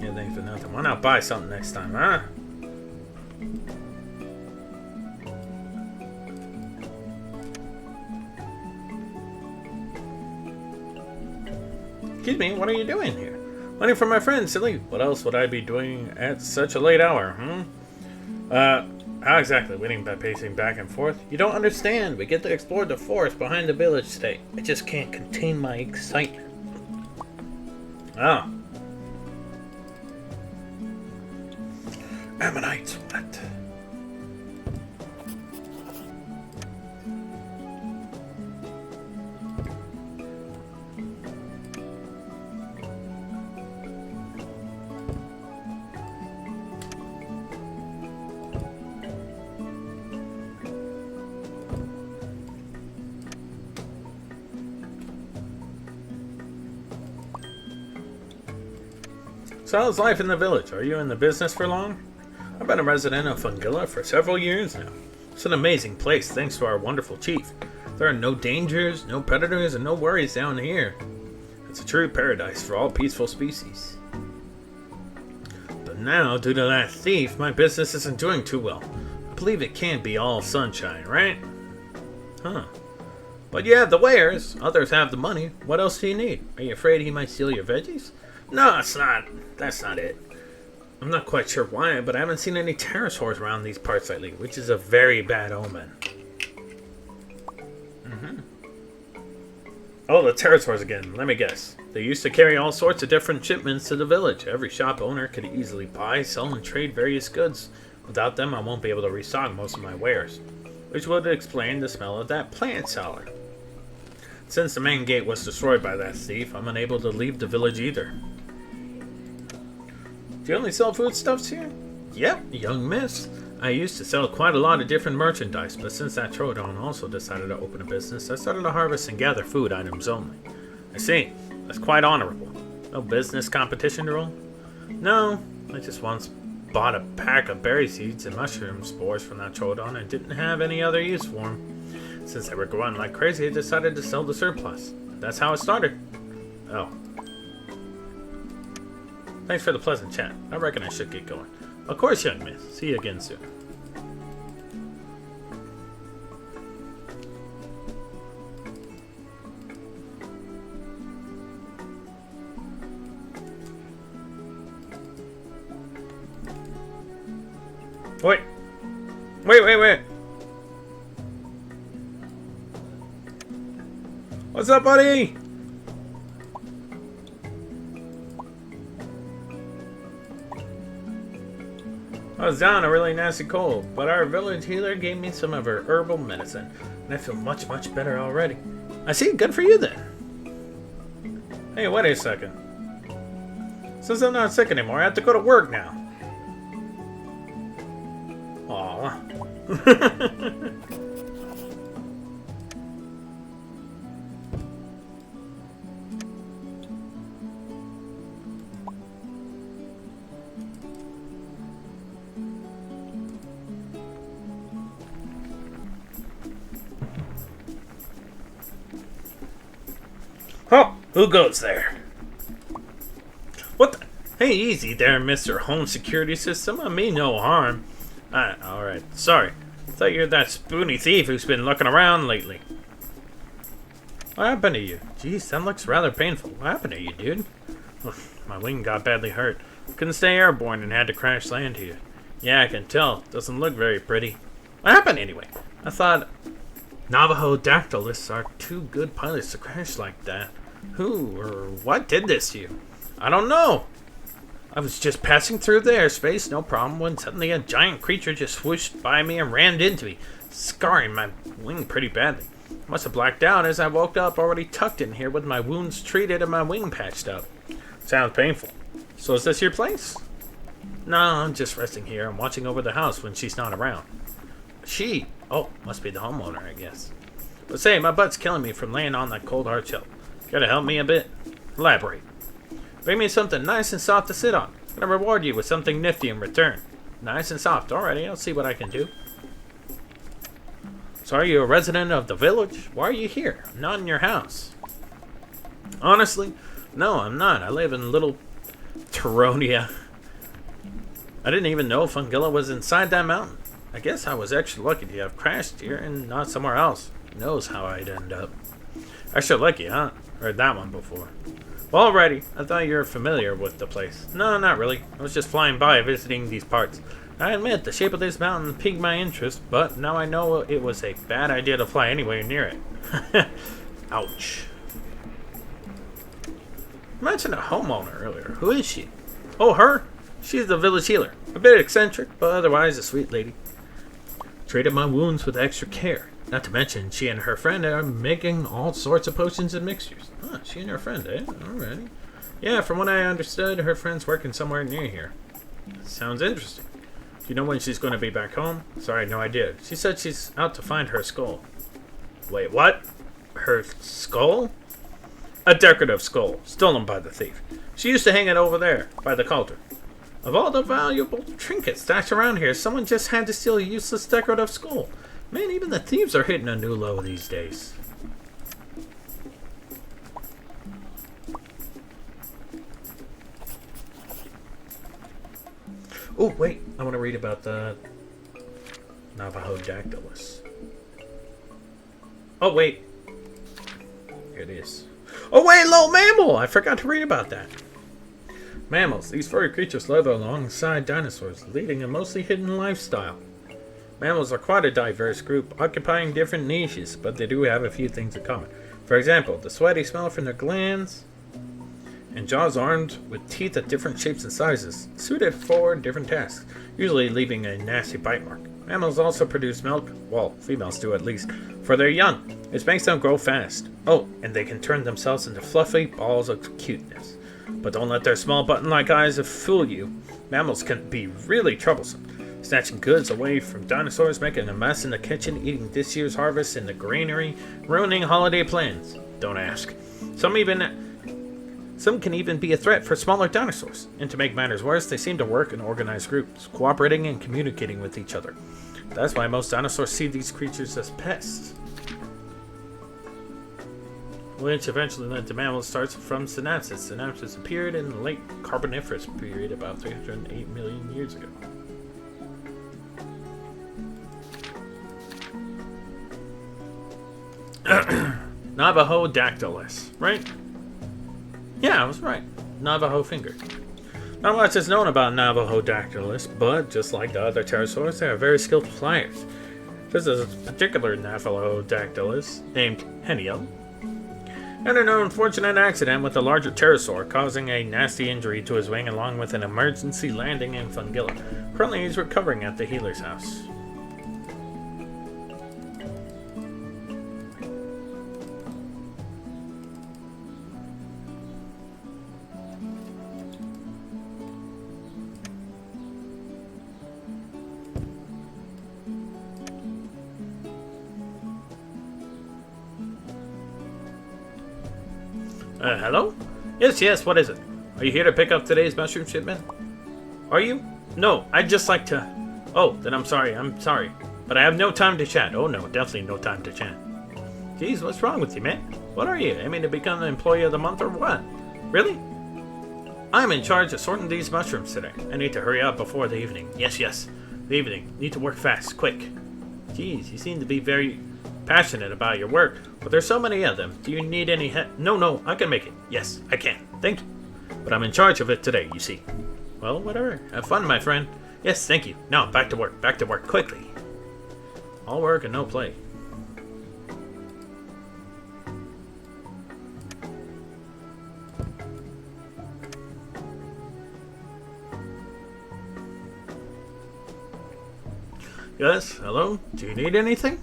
Yeah, thanks for nothing. Why not buy something next time, huh? Excuse me, what are you doing here? Waiting for my friend, silly. What else would I be doing at such a late hour, How exactly? Waiting by pacing back and forth? You don't understand. We get to explore the forest behind the village today. I just can't contain my excitement. Ah. Ammonites, what? So how's life in the village? Are you in the business for long? I've been a resident of Fungilla for several years now. It's an amazing place thanks to our wonderful chief. There are no dangers, no predators, and no worries down here. It's a true paradise for all peaceful species. But now, due to that thief, my business isn't doing too well. I believe it can't be all sunshine, right? Huh. But you have the wares, others have the money. What else do you need? Are you afraid he might steal your veggies? No, it's not. That's not it. I'm not quite sure why, but I haven't seen any pterosaurs around these parts lately, which is a very bad omen. Oh, the pterosaurs again. Let me guess. They used to carry all sorts of different shipments to the village. Every shop owner could easily buy, sell, and trade various goods. Without them, I won't be able to restock most of my wares, which would explain the smell of that plant cellar. Since the main gate was destroyed by that thief, I'm unable to leave the village either. Do you only sell foodstuffs here? Yep, young miss. I used to sell quite a lot of different merchandise, but since that Troodon also decided to open a business, I started to harvest and gather food items only. I see. That's quite honorable. No business competition rule? No, I just once bought a pack of berry seeds and mushroom spores from that Troodon and didn't have any other use for them. Since they were growing like crazy, I decided to sell the surplus. That's how it started. Oh. Thanks for the pleasant chat. I reckon I should get going. Of course, young miss. See you again soon. Wait. Wait. What's up, buddy? I was down a really nasty cold, but our village healer gave me some of her herbal medicine, and I feel much better already. I see, good for you then. Hey, wait a second. Since I'm not sick anymore, I have to go to work now. Aww. Oh, who goes there? What the? Hey, easy there, Mr. Home Security System. I mean no harm. Alright. Sorry. I thought you're that spoony thief who's been looking around lately. What happened to you? Jeez, that looks rather painful. What happened to you, dude? My wing got badly hurt. Couldn't stay airborne and had to crash land here. Yeah, I can tell. Doesn't look very pretty. What happened anyway? I thought Navajo dactylists are too good pilots to crash like that. Who or what did this to you? I don't know. I was just passing through the airspace, no problem, when suddenly a giant creature just swooshed by me and rammed into me, scarring my wing pretty badly. I must have blacked out as I woke up already tucked in here with my wounds treated and my wing patched up. Sounds painful. So is this your place? No, I'm just resting here and watching over the house when she's not around. She? Oh, must be the homeowner, I guess. But say, my butt's killing me from laying on that cold hard shell. Care to help me a bit? Elaborate. Bring me something nice and soft to sit on. I'm gonna reward you with something nifty in return. Nice and soft. Alrighty, I'll see what I can do. So are you a resident of the village? Why are you here? I'm not in your house. Honestly, no, I'm not. I live in little Tyronia. I didn't even know Fungilla was inside that mountain. I guess I was extra lucky to have crashed here and not somewhere else. Who knows how I'd end up. Extra lucky, huh? Heard that one before. Well, alrighty. I thought you were familiar with the place. No, not really. I was just flying by visiting these parts. I admit, the shape of this mountain piqued my interest, but now I know it was a bad idea to fly anywhere near it. Ouch. I mentioned a homeowner earlier. Who is she? Oh, her? She's the village healer. A bit eccentric, but otherwise a sweet lady. Treated my wounds with extra care. Not to mention, she and her friend are making all sorts of potions and mixtures. Huh, she and her friend, eh? Alrighty. Yeah, from what I understood, her friend's working somewhere near here. Sounds interesting. Do you know when she's going to be back home? Sorry, no idea. She said she's out to find her skull. Wait, what? Her skull? A decorative skull, stolen by the thief. She used to hang it over there, by the cauldron. Of all the valuable trinkets stashed around here, someone just had to steal a useless decorative skull. Man, even the thieves are hitting a new low these days. Oh, wait. I want to read about the Navajo dactylus. Oh, wait. Here it is. Oh, wait, little mammal! I forgot to read about that. Mammals. These furry creatures live alongside dinosaurs, leading a mostly hidden lifestyle. Mammals are quite a diverse group, occupying different niches, but they do have a few things in common. For example, the sweaty smell from their glands, and jaws armed with teeth of different shapes and sizes, suited for different tasks, usually leaving a nasty bite mark. Mammals also produce milk, well, females do at least, for their young, which makes them grow fast. Oh, and they can turn themselves into fluffy balls of cuteness. But don't let their small button-like eyes fool you. Mammals can be really troublesome, snatching goods away from dinosaurs, making a mess in the kitchen, eating this year's harvest in the granary, ruining holiday plans. Don't ask. Some can even be a threat for smaller dinosaurs. And to make matters worse, they seem to work in organized groups, cooperating and communicating with each other. That's why most dinosaurs see these creatures as pests. Which eventually led to mammals starts from synapses. Synapses appeared in the late Carboniferous period about 308 million years ago. Navajo dactylus, right? Yeah, I was right. Navajo finger. Not much is known about Navajo dactylus, but just like the other pterosaurs, they are very skilled flyers. This is a particular Navajo dactylus named Henio, and an unfortunate accident with a larger pterosaur causing a nasty injury to his wing along with an emergency landing in Fungilla. Currently he's recovering at the healer's house. Hello? Yes, what is it? Are you here to pick up today's mushroom shipment? Are you? No, I'd just like to... Oh, then I'm sorry. But I have no time to chat. Oh no, definitely no time to chat. Geez, what's wrong with you, man? What are you, aiming to become the employee of the month or what? Really? I'm in charge of sorting these mushrooms today. I need to hurry up before the evening. Yes, the evening. Need to work fast, quick. Geez, you seem to be very passionate about your work, but there's so many of them. Do you need any help? No, I can make it. Yes, I can. Thank you. But I'm in charge of it today, you see. Well, whatever. Have fun, my friend. Yes, thank you. Now, back to work, quickly. All work and no play. Yes, hello? Do you need anything?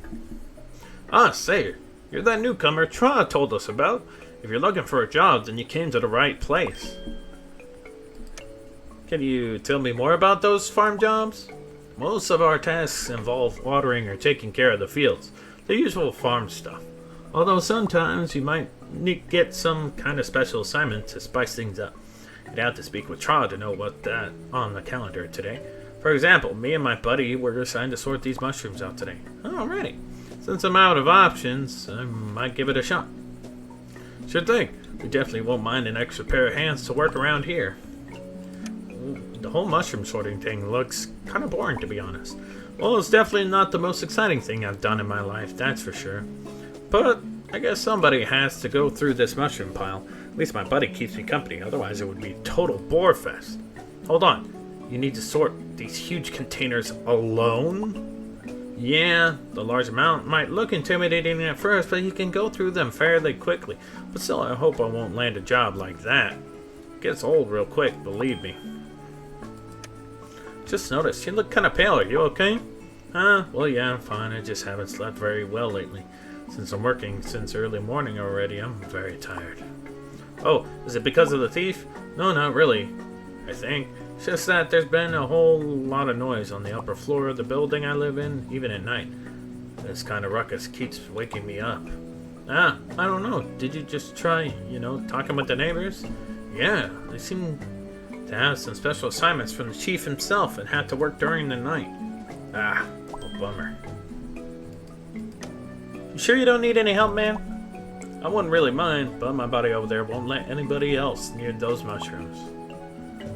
Ah, say, you're that newcomer Tra told us about. If you're looking for a job, then you came to the right place. Can you tell me more about those farm jobs? Most of our tasks involve watering or taking care of the fields, the usual farm stuff. Although sometimes you might get some kind of special assignment to spice things up. You'd have to speak with Tra to know what that on the calendar today. For example, me and my buddy were assigned to sort these mushrooms out today. Alrighty. Since I'm out of options, I might give it a shot. Sure thing. We definitely won't mind an extra pair of hands to work around here. The whole mushroom sorting thing looks kind of boring, to be honest. Well, it's definitely not the most exciting thing I've done in my life, that's for sure. But I guess somebody has to go through this mushroom pile. At least my buddy keeps me company, otherwise it would be total bore fest. Hold on. You need to sort these huge containers alone? Yeah, the large amount might look intimidating at first, but you can go through them fairly quickly. But still, I hope I won't land a job like that. It gets old real quick, believe me. Just noticed, you look kind of pale. Are you okay? Well, yeah, I'm fine. I just haven't slept very well lately. Since I'm working since early morning already, I'm very tired. Oh, is it because of the thief? No, not really, I think. It's just that there's been a whole lot of noise on the upper floor of the building I live in, even at night. This kind of ruckus keeps waking me up. I don't know. Did you just try, talking with the neighbors? Yeah, they seem to have some special assignments from the chief himself and had to work during the night. Ah, a bummer. You sure you don't need any help, man? I wouldn't really mind, but my buddy over there won't let anybody else near those mushrooms.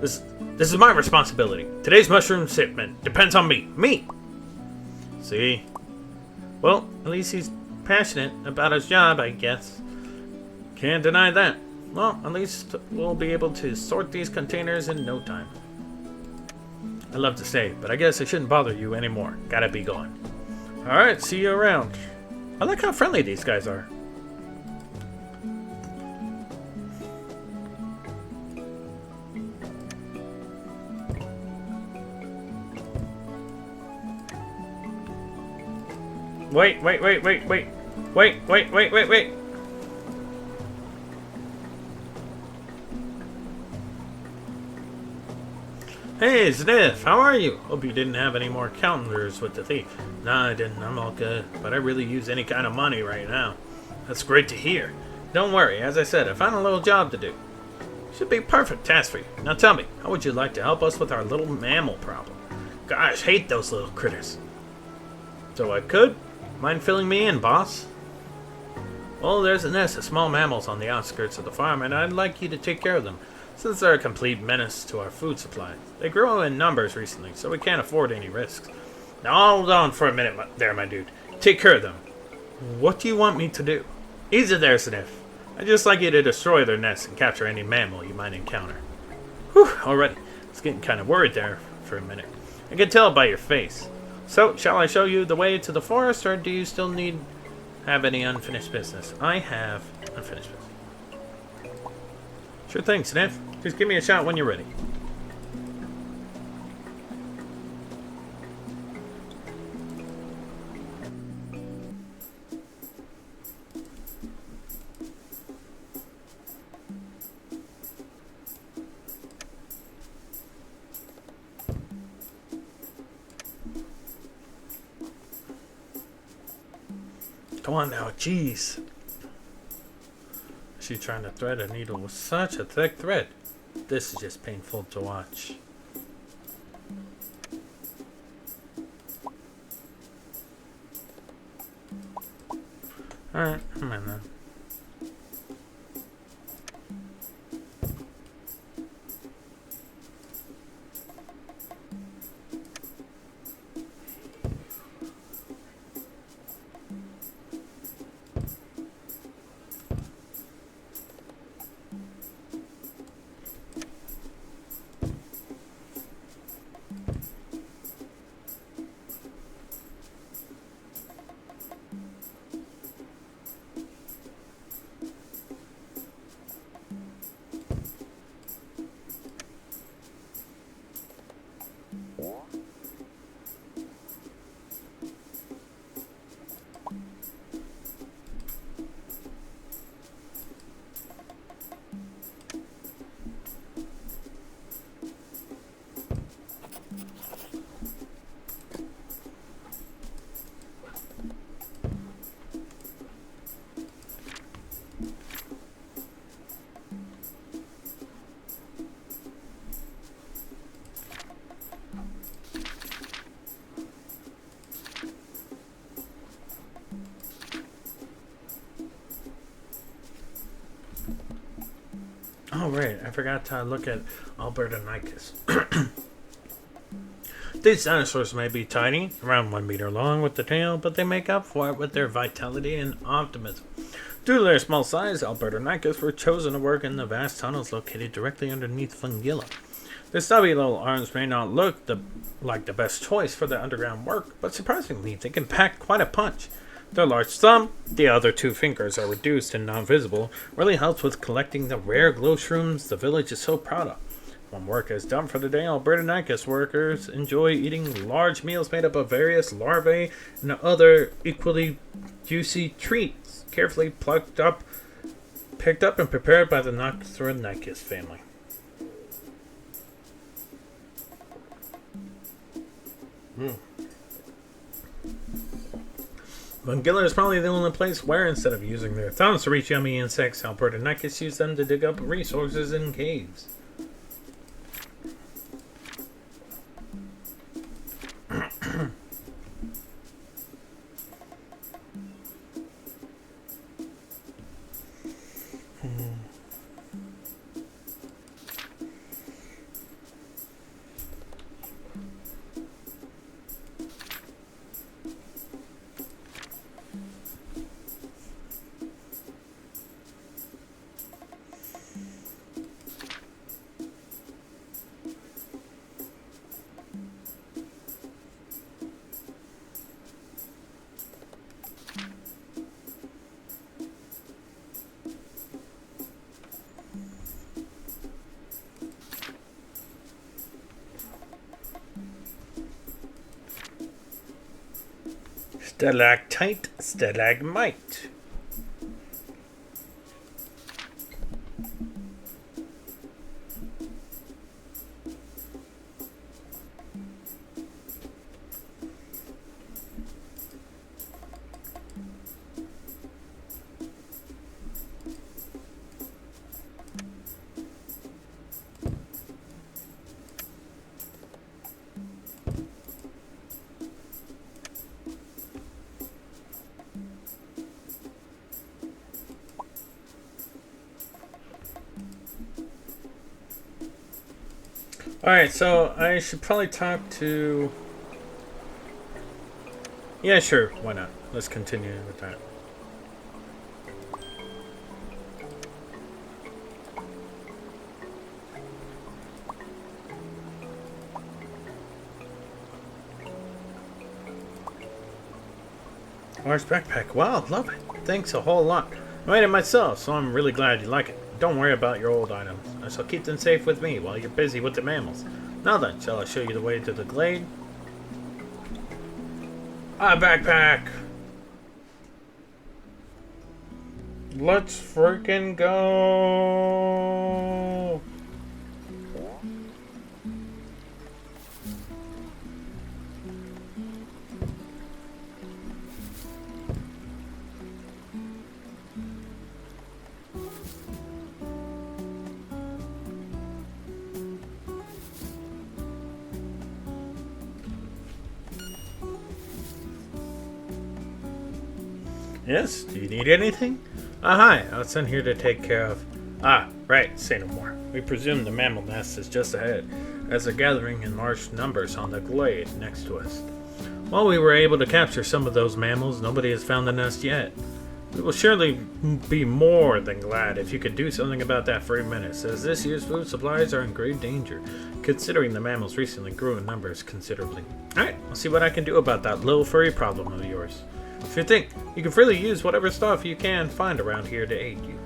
This is my responsibility. Today's mushroom shipment depends on me. Me! See? Well, at least he's passionate about his job, I guess. Can't deny that. Well, at least we'll be able to sort these containers in no time. I'd love to stay, but I guess I shouldn't bother you anymore. Gotta be going. Alright, see you around. I like how friendly these guys are. Wait. Hey, Sniff, how are you? Hope you didn't have any more encounters with the thief. Nah, I didn't. I'm all good. But I really use any kind of money right now. That's great to hear. Don't worry. As I said, I found a little job to do. Should be a perfect task for you. Now tell me, how would you like to help us with our little mammal problem? Gosh, hate those little critters. So I could? Mind filling me in, boss? Well, there's a nest of small mammals on the outskirts of the farm, and I'd like you to take care of them, since they're a complete menace to our food supply. They grow in numbers recently, so we can't afford any risks. Now hold on for a minute there, my dude. Take care of them. What do you want me to do? Easy there, Sniff. I'd just like you to destroy their nests and capture any mammal you might encounter. Whew, already. I was getting kind of worried there for a minute. I can tell by your face. So, shall I show you the way to the forest, or do you still have any unfinished business? I have unfinished business. Sure thing, Sniff. Just give me a shot when you're ready. Come on now, jeez. She's trying to thread a needle with such a thick thread. This is just painful to watch. Alright, I'm in there. Oh, right. I forgot to look at Albertonicus. These dinosaurs may be tiny, around 1 meter long with the tail, but they make up for it with their vitality and optimism. Due to their small size, Albertonicus were chosen to work in the vast tunnels located directly underneath Fungilla. Their stubby little arms may not look like the best choice for their underground work, but surprisingly, they can pack quite a punch. Their large thumb, the other 2 fingers are reduced and non-visible, really helps with collecting the rare glow shrooms the village is so proud of. When work is done for the day, Albertonicus workers enjoy eating large meals made up of various larvae and other equally juicy treats, carefully picked up and prepared by the Nocthronicus family. Mangilla is probably the only place where, instead of using their thumbs to reach yummy insects, Albert and Nykus use them to dig up resources in caves. Stalactite, stalagmite. Alright, so I should probably talk to... Yeah, sure, why not? Let's continue with that. Large backpack. Wow, love it. Thanks a whole lot. I made it myself, so I'm really glad you like it. Don't worry about your old items. I shall keep them safe with me while you're busy with the mammals. Now then, shall I show you the way to the glade? Ah, backpack! Let's freaking go! Yes, do you need anything? Ah, hi, I was sent here to take care of... Ah, right, say no more. We presume the mammal nest is just ahead, as they're gathering in large numbers on the glade next to us. While we were able to capture some of those mammals, nobody has found the nest yet. We will surely be more than glad if you could do something about that for a minute, as this year's food supplies are in grave danger, considering the mammals recently grew in numbers considerably. Alright, I'll see what I can do about that little furry problem of yours. Sure thing. You can freely use whatever stuff you can find around here to aid you.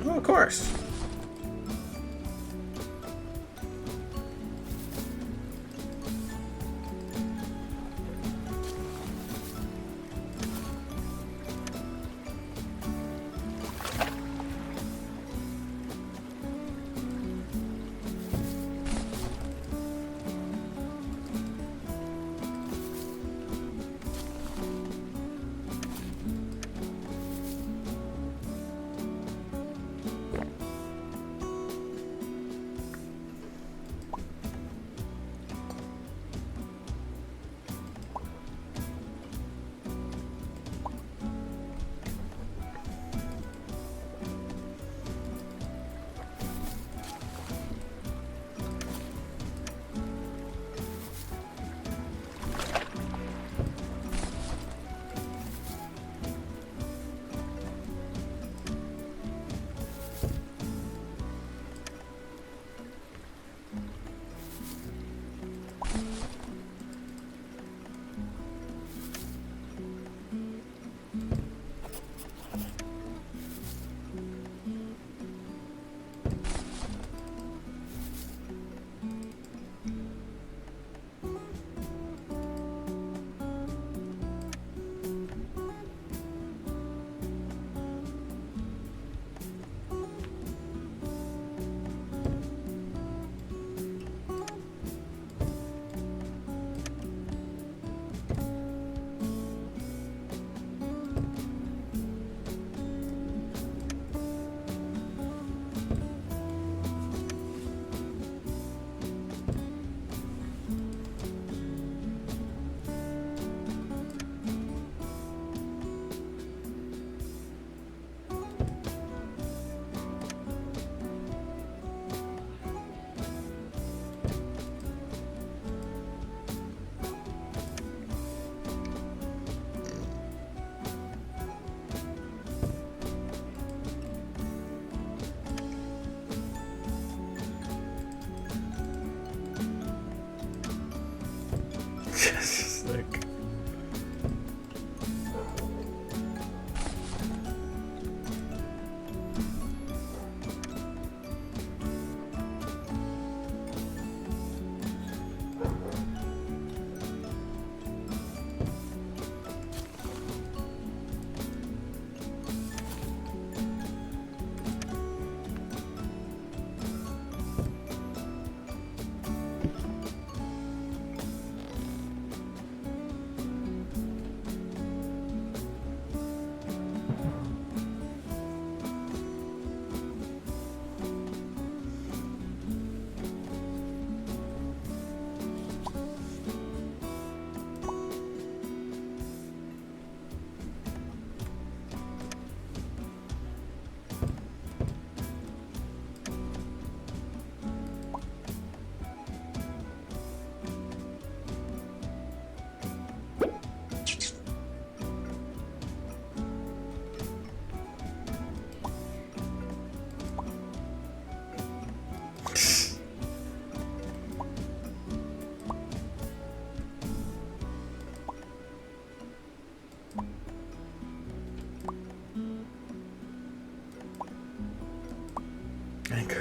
Oh, of course.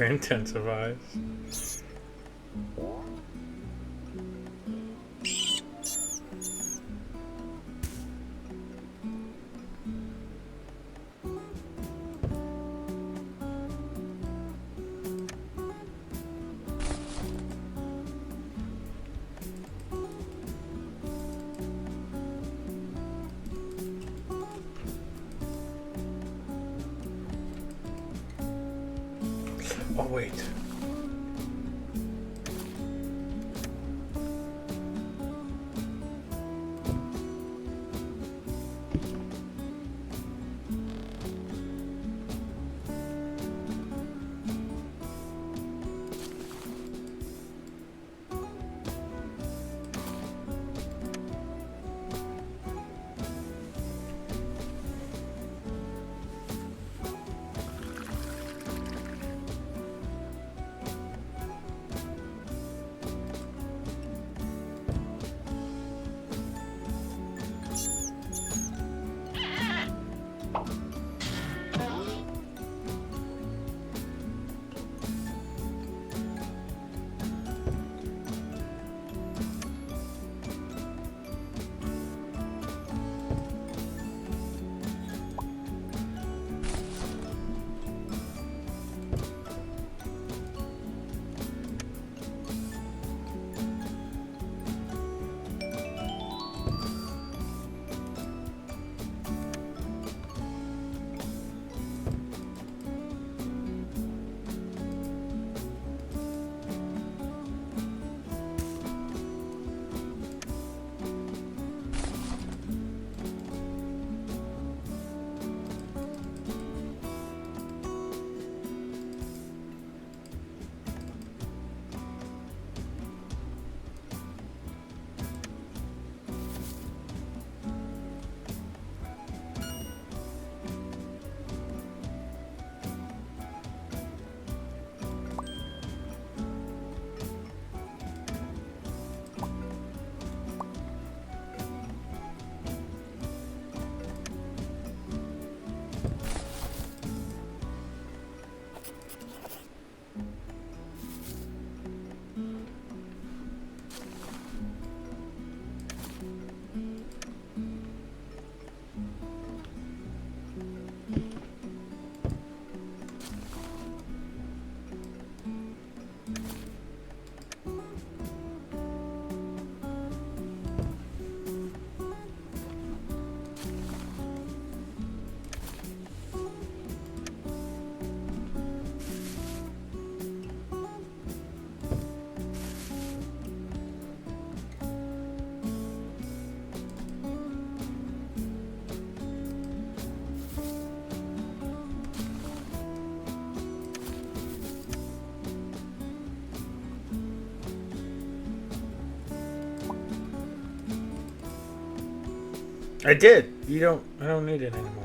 hunger intensifies. Oh, wait. I did. I don't need it anymore.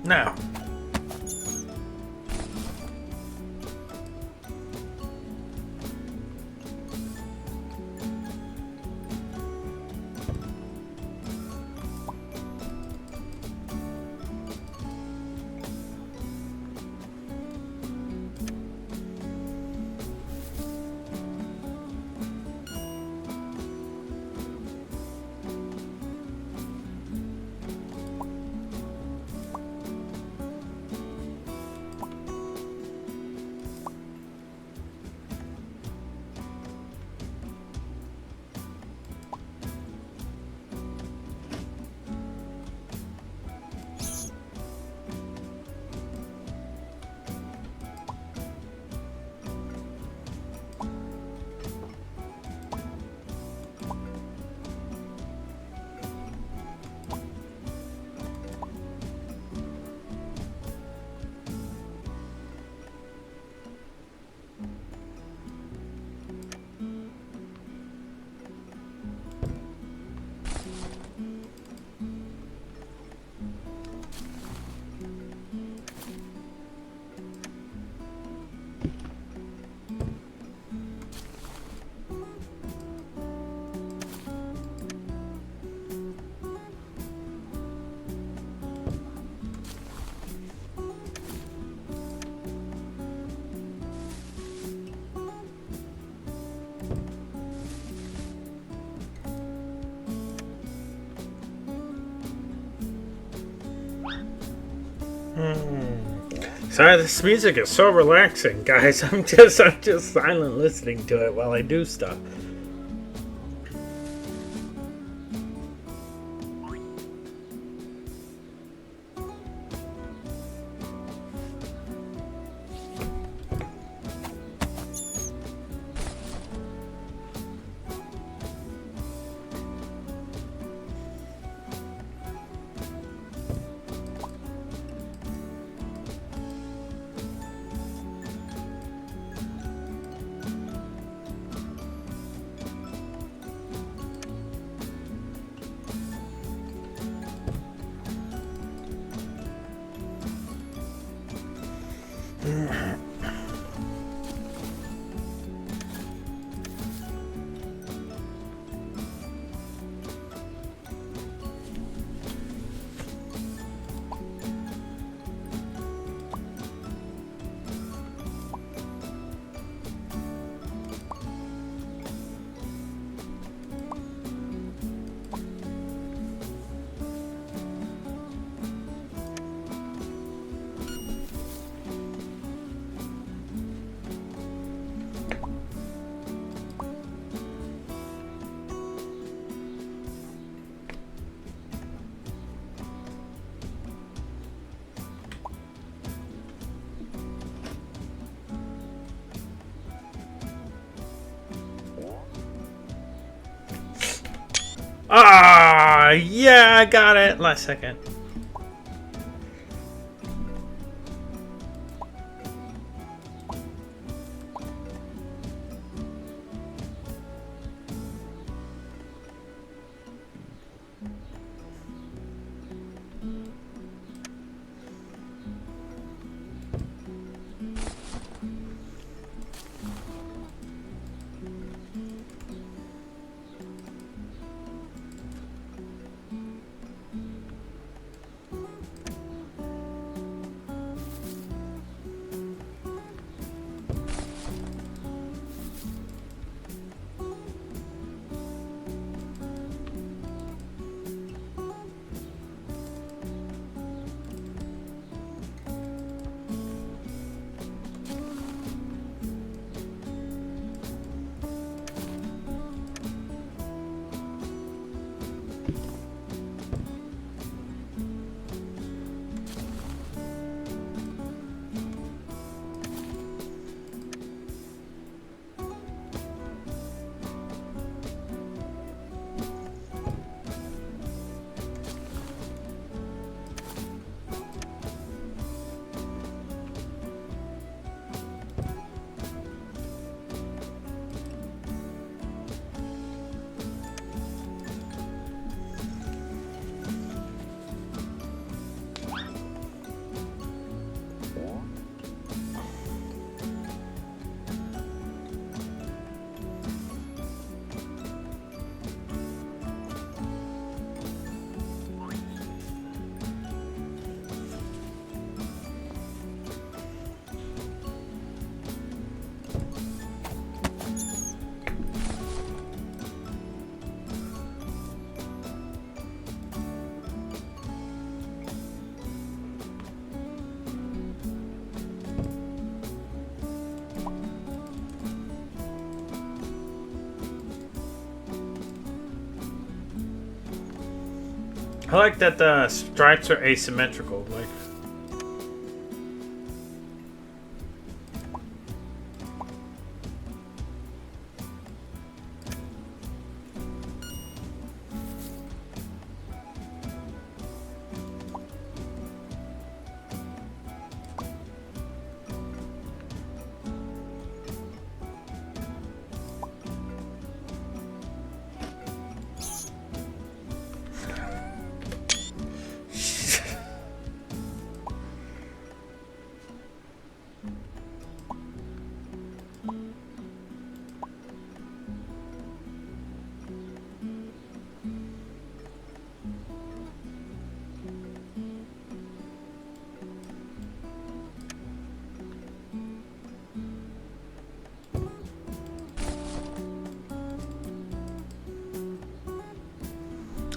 Now. Sorry, this music is so relaxing, guys. I'm just silent listening to it while I do stuff. Ah, yeah, I got it. Last second. I like that the stripes are asymmetrical. Like,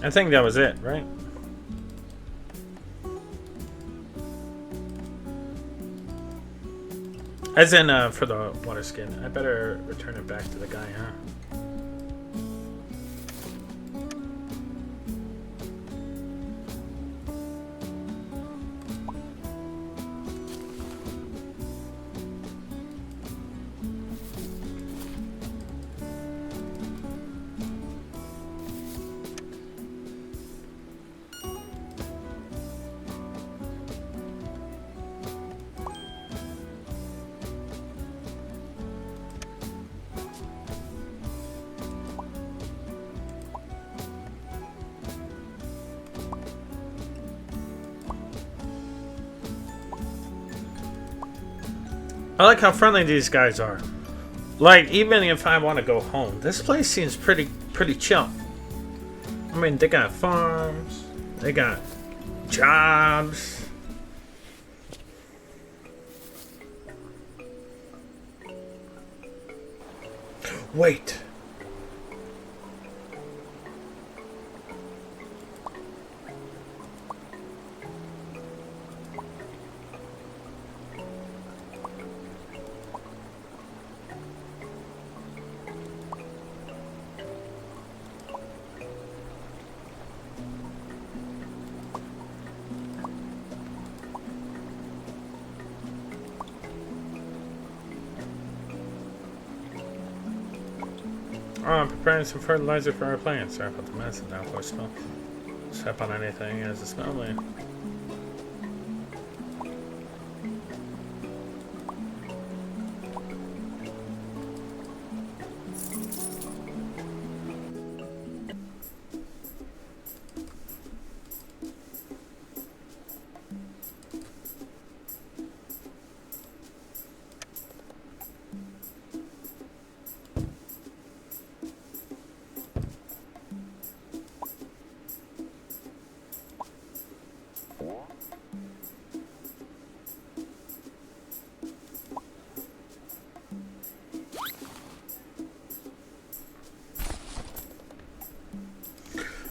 I think that was it, right? As in, for the water skin. I better return it back to the guy, huh? I like how friendly these guys are. Like, even if I want to go home, this place seems pretty chill. I mean, they got farms, they got jobs. Wait. Oh, I'm preparing some fertilizer for our plants. Sorry about the mess and downpour smell. Step on anything as a smell me.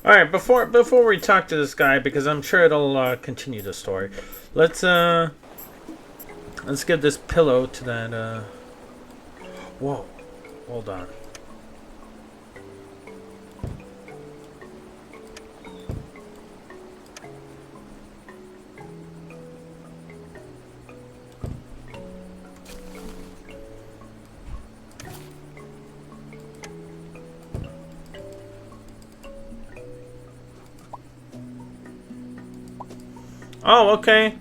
All right, before we talk to this guy, because I'm sure it'll continue the story. Let's give this pillow to that. Whoa, hold on. Oh, okay.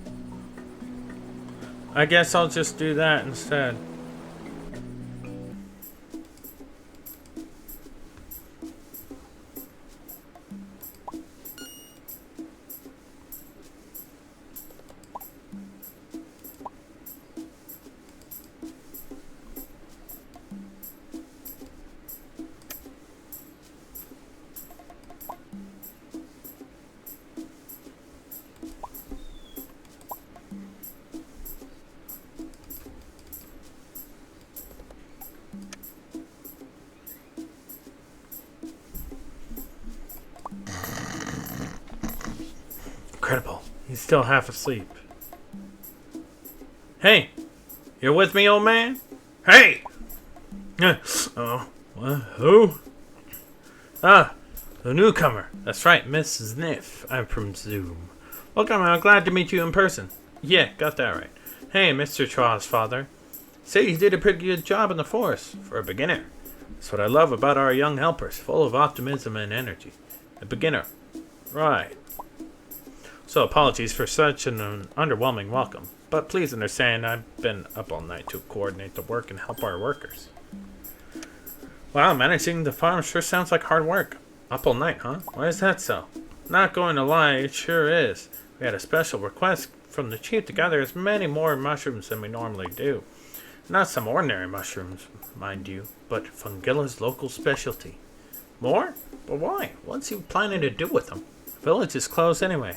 I guess I'll just do that instead. Incredible. He's still half asleep. Hey! You're with me, old man? Hey! Oh, what? Who? Ah, A newcomer. That's right, Miss Sniff. I'm from Zoom. Welcome, I'm glad to meet you in person. Yeah, got that right. Hey, Mr. Chaw's father. Say you did a pretty good job in the forest, for a beginner. That's what I love about our young helpers, full of optimism and energy. A beginner. Right. So apologies for such an underwhelming welcome, but please understand I've been up all night to coordinate the work and help our workers. Wow, managing the farm sure sounds like hard work. Up all night, huh? Why is that so? Not going to lie, it sure is. We had a special request from the chief to gather as many more mushrooms than we normally do. Not some ordinary mushrooms, mind you, but Fungilla's local specialty. More? But why? What's he planning to do with them? The village is closed anyway.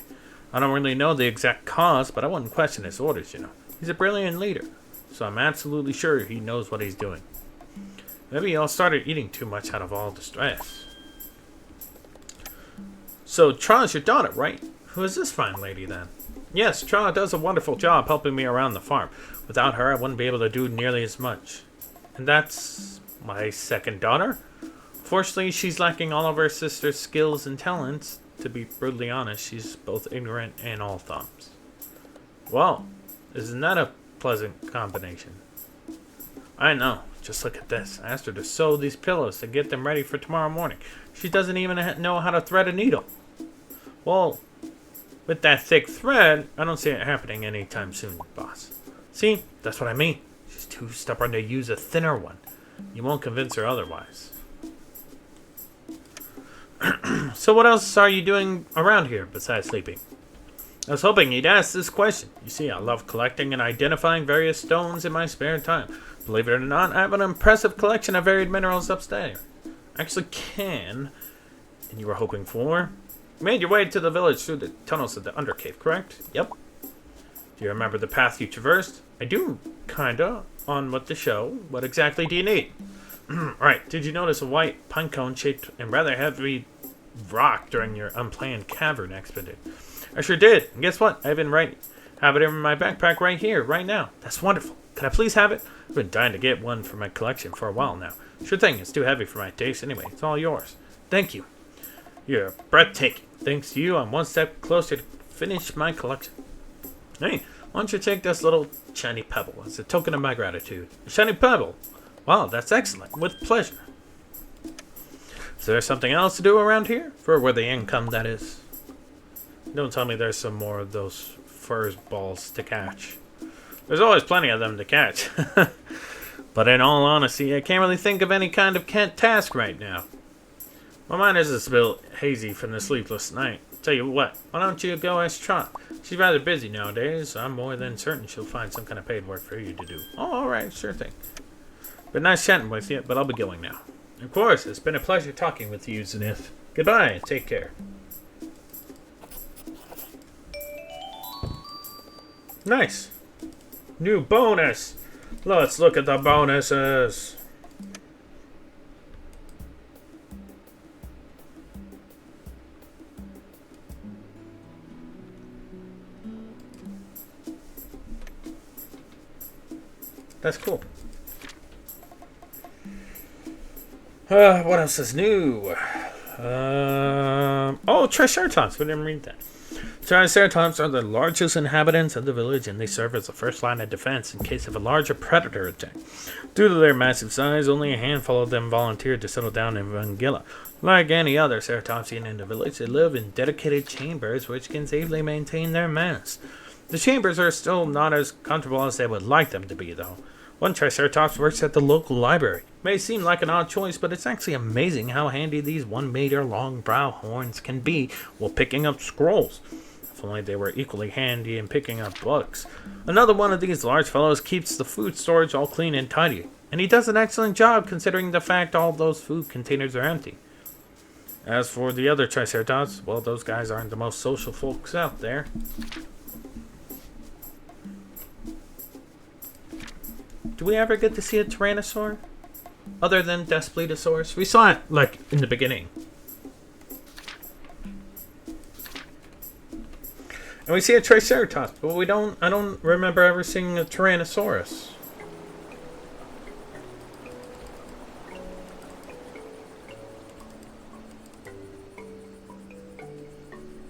I don't really know the exact cause, but I wouldn't question his orders, you know. He's a brilliant leader, so I'm absolutely sure he knows what he's doing. Maybe he all started eating too much out of all the stress. So, Tra's your daughter, right? Who is this fine lady, then? Yes, Tra does a wonderful job helping me around the farm. Without her, I wouldn't be able to do nearly as much. And that's my second daughter? Fortunately, she's lacking all of her sister's skills and talents. To be brutally honest, she's both ignorant and all thumbs. Well, isn't that a pleasant combination? I know. Just look at this. I asked her to sew these pillows to get them ready for tomorrow morning. She doesn't even know how to thread a needle. Well, with that thick thread, I don't see it happening anytime soon, boss. See? That's what I mean. She's too stubborn to use a thinner one. You won't convince her otherwise. So what else are you doing around here besides sleeping? I was hoping you'd ask this question. You see, I love collecting and identifying various stones in my spare time. Believe it or not, I have an impressive collection of varied minerals upstairs. I actually can. And you were hoping for? You made your way to the village through the tunnels of the Undercave, correct? Yep. Do you remember the path you traversed? I do, kinda, on what to show. What exactly do you need? Right, did you notice a white pinecone-shaped and rather heavy rock during your unplanned cavern expedition? I sure did. And guess what? I have it in my backpack right here, right now. That's wonderful. Can I please have it? I've been dying to get one for my collection for a while now. Sure thing, it's too heavy for my taste anyway. It's all yours. Thank you. You're breathtaking. Thanks to you, I'm one step closer to finish my collection. Hey, why don't you take this little shiny pebble as a token of my gratitude? A shiny pebble? Wow, that's excellent. With pleasure. Is there something else to do around here? For where the income, that is. Don't tell me there's some more of those furze balls to catch. There's always plenty of them to catch. But in all honesty, I can't really think of any kind of task right now. My mind is a bit hazy from the sleepless night. Tell you what, why don't you go ask Trot? She's rather busy nowadays. I'm more than certain she'll find some kind of paid work for you to do. Oh, alright, sure thing. Been nice chatting with you, but I'll be going now. Of course, it's been a pleasure talking with you, Zenith. Goodbye, take care. Nice. New bonus. Let's look at the bonuses. That's cool. What else is new? Triceratops. We didn't read that. Triceratops are the largest inhabitants of the village, and they serve as the first line of defense in case of a larger predator attack. Due to their massive size, only a handful of them volunteered to settle down in Vangilla. Like any other ceratopsian in the village, they live in dedicated chambers which can safely maintain their mass. The chambers are still not as comfortable as they would like them to be, though. One Triceratops works at the local library. May seem like an odd choice, but it's actually amazing how handy these 1 meter long brow horns can be while picking up scrolls. If only they were equally handy in picking up books. Another one of these large fellows keeps the food storage all clean and tidy, and he does an excellent job considering the fact all those food containers are empty. As for the other Triceratops, well, those guys aren't the most social folks out there. Do we ever get to see a Tyrannosaur? Other than Despledosaurus? We saw it, like, in the beginning. And we see a Triceratops, but I don't remember ever seeing a Tyrannosaurus.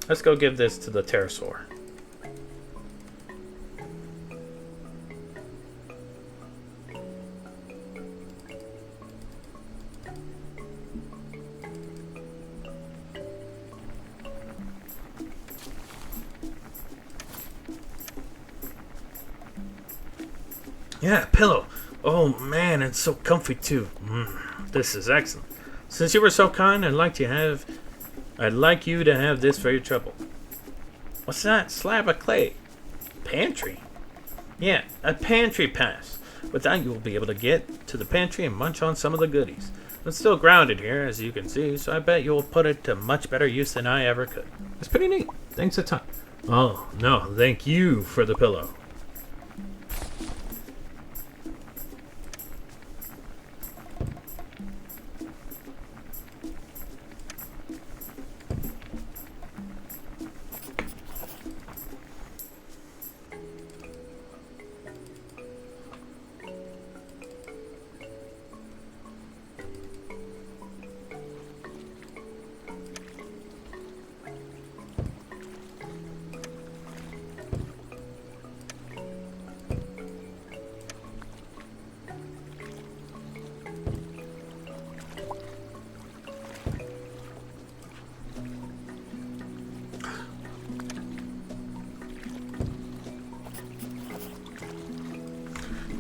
Let's go give this to the pterosaur. Yeah, pillow. Oh man, it's so comfy too. This is excellent. Since you were so kind, I'd like you to have this for your trouble. What's that? Slab of clay. Pantry? Yeah, a pantry pass. With that, you will be able to get to the pantry and munch on some of the goodies. It's still grounded here, as you can see, so I bet you'll put it to much better use than I ever could. It's pretty neat. Thanks a ton. Oh, no, thank you for the pillow.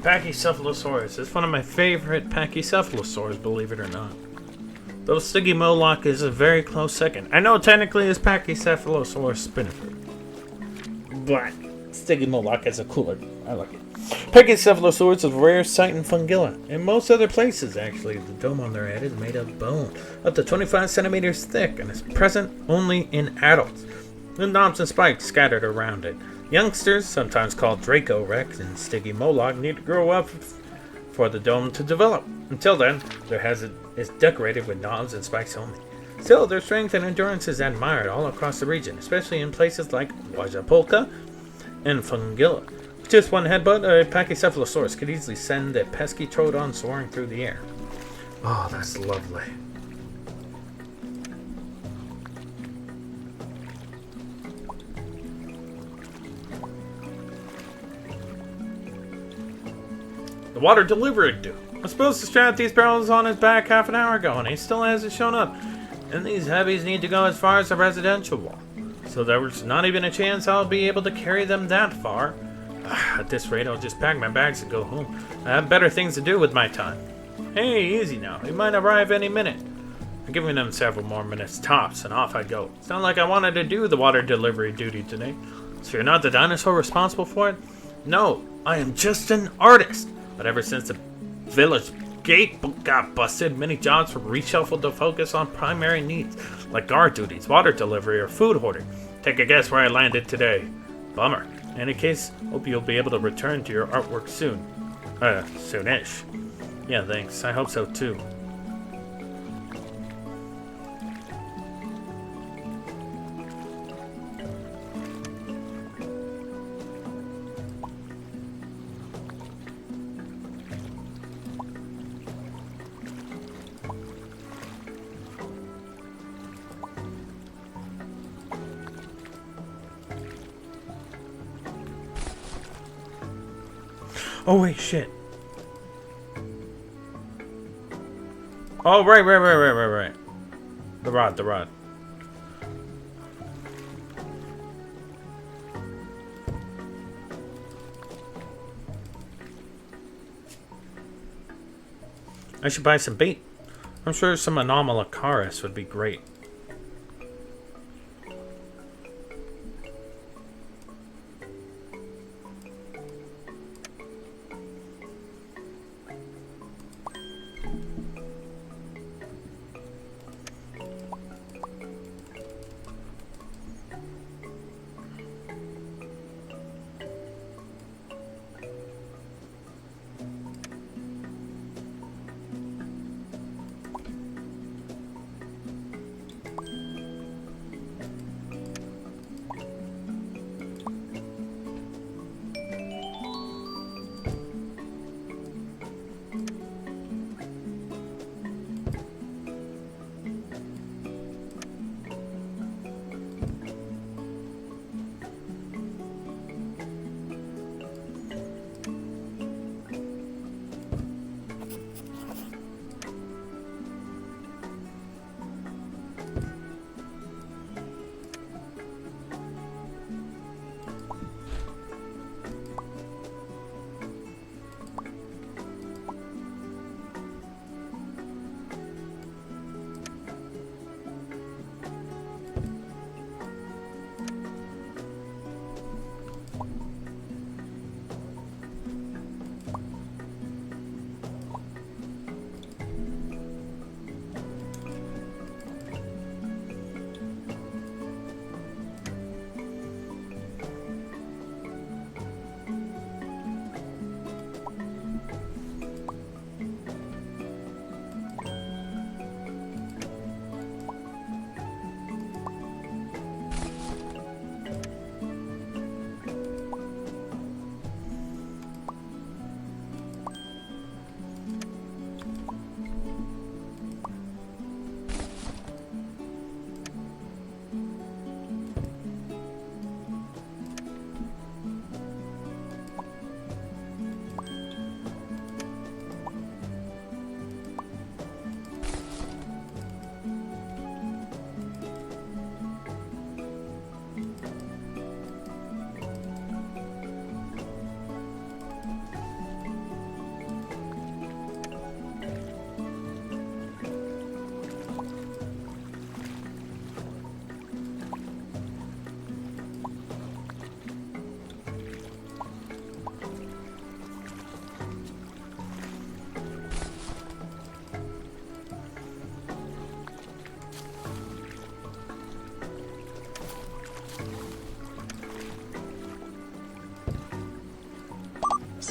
Pachycephalosaurus. It's one of my favorite pachycephalosaurs, believe it or not. Though Stygimoloch is a very close second. I know technically it's Pachycephalosaurus spinifera, but Stygimoloch is a cooler. I like it. Pachycephalosaurus is a rare sight in Fungilla, and most other places actually. The dome on their head is made of bone, up to 25 centimeters thick, and is present only in adults, with knobs and spikes scattered around it. Youngsters, sometimes called Draco Rex and Stygimoloch, need to grow up for the dome to develop. Until then, their head is decorated with knobs and spikes only. Still, their strength and endurance is admired all across the region, especially in places like Wajapolka and Fungilla. With just one headbutt, a Pachycephalosaurus could easily send a pesky Troodon soaring through the air. Oh, that's lovely. The water delivery dude. I'm supposed to strap these barrels on his back half an hour ago, and he still hasn't shown up. And these heavies need to go as far as the residential wall. So there's not even a chance I'll be able to carry them that far. At this rate, I'll just pack my bags and go home. I have better things to do with my time. Hey, easy now. He might arrive any minute. I'm giving them several more minutes tops, and off I go. It's not like I wanted to do the water delivery duty today. So you're not the dinosaur responsible for it? No, I am just an artist. But ever since the village gate got busted, many jobs were reshuffled to focus on primary needs, like guard duties, water delivery, or food hoarding. Take a guess where I landed today. Bummer. In any case, hope you'll be able to return to your artwork soon. Soonish. Yeah, thanks. I hope so too. Oh wait, shit. Oh, right. The rod. I should buy some bait. I'm sure some Anomalocaris would be great.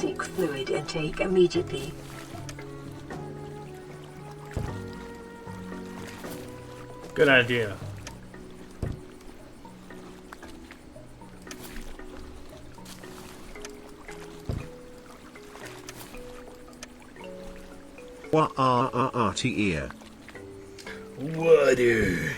Seek fluid intake immediately. Good idea. Water. Water.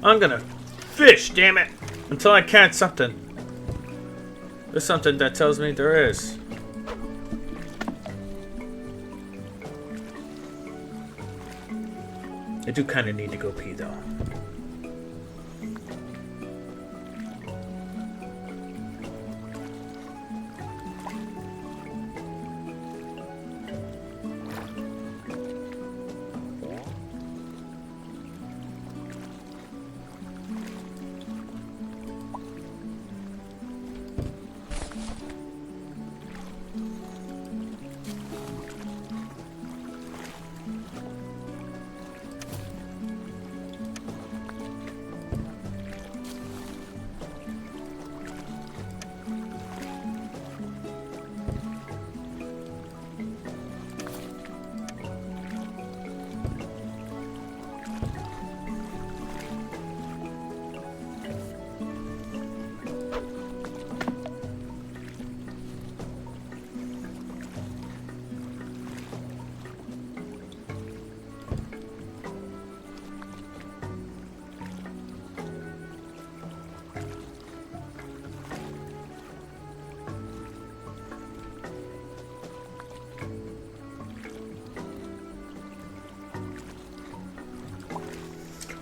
I'm gonna fish, damn it! Until I catch something. There's something that tells me there is. I do kind of need to go pee though.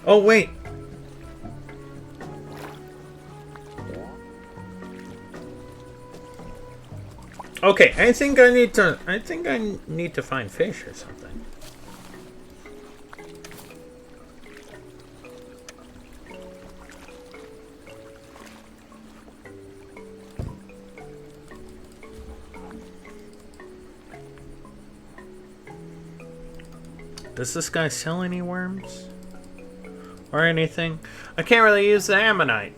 Oh wait. Okay, I think I need to find fish or something. Does this guy sell any worms? Or anything? I can't really use the ammonite.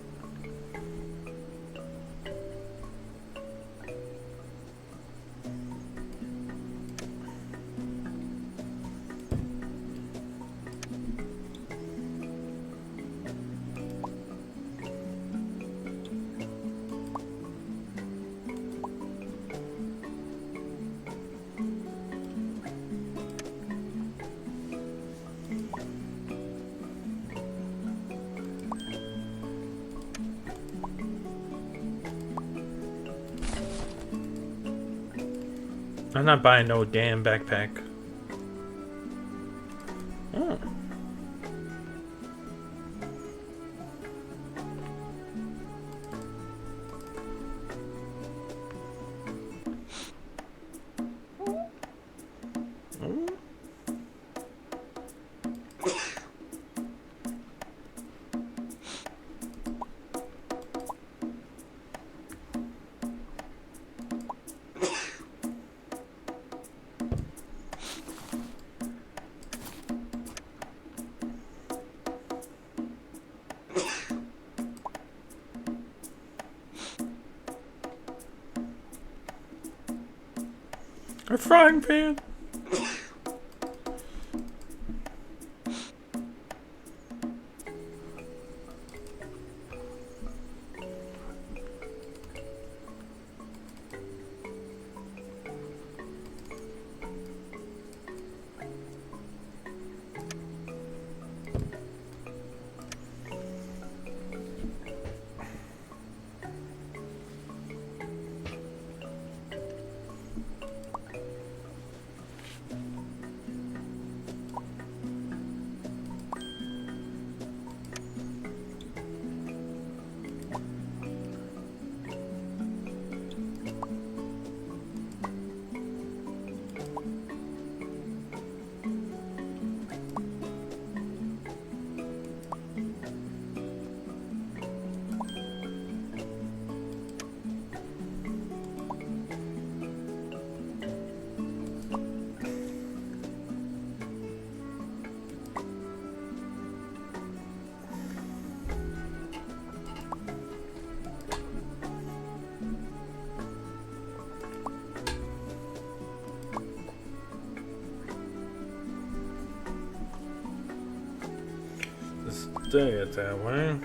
I'm not buying no damn backpack. Oh. A frying pan! Stay it that way.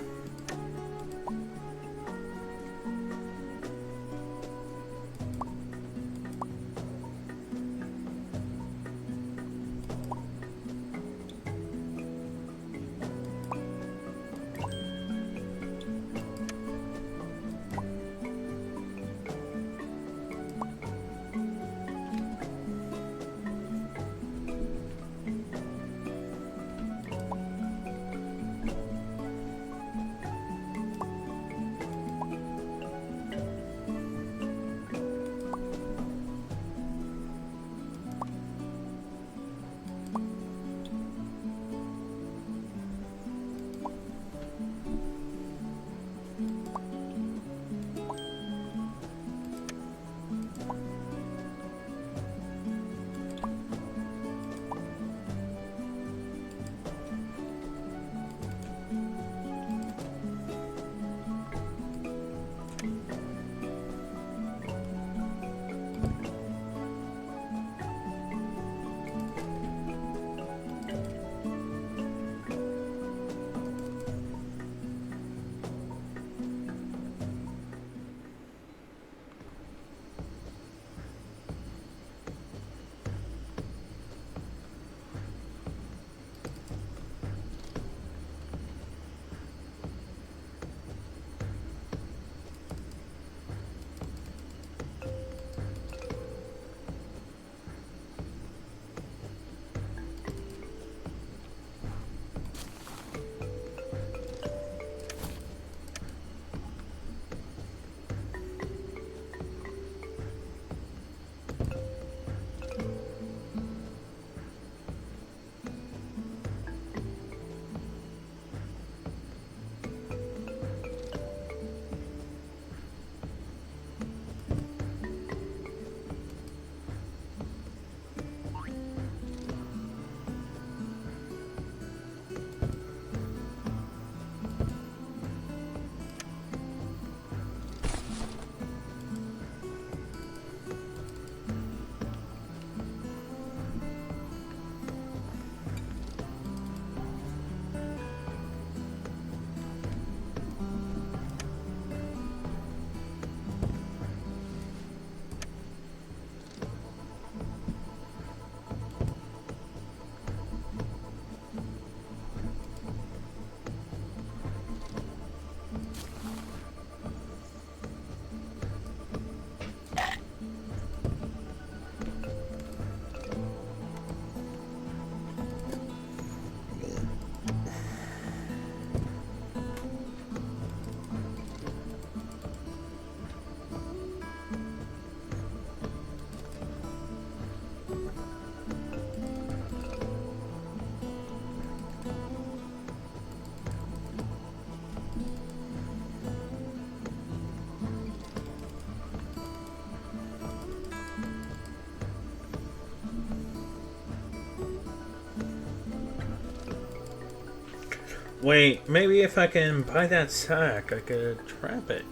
Wait, maybe if I can buy that sack, I could trap it.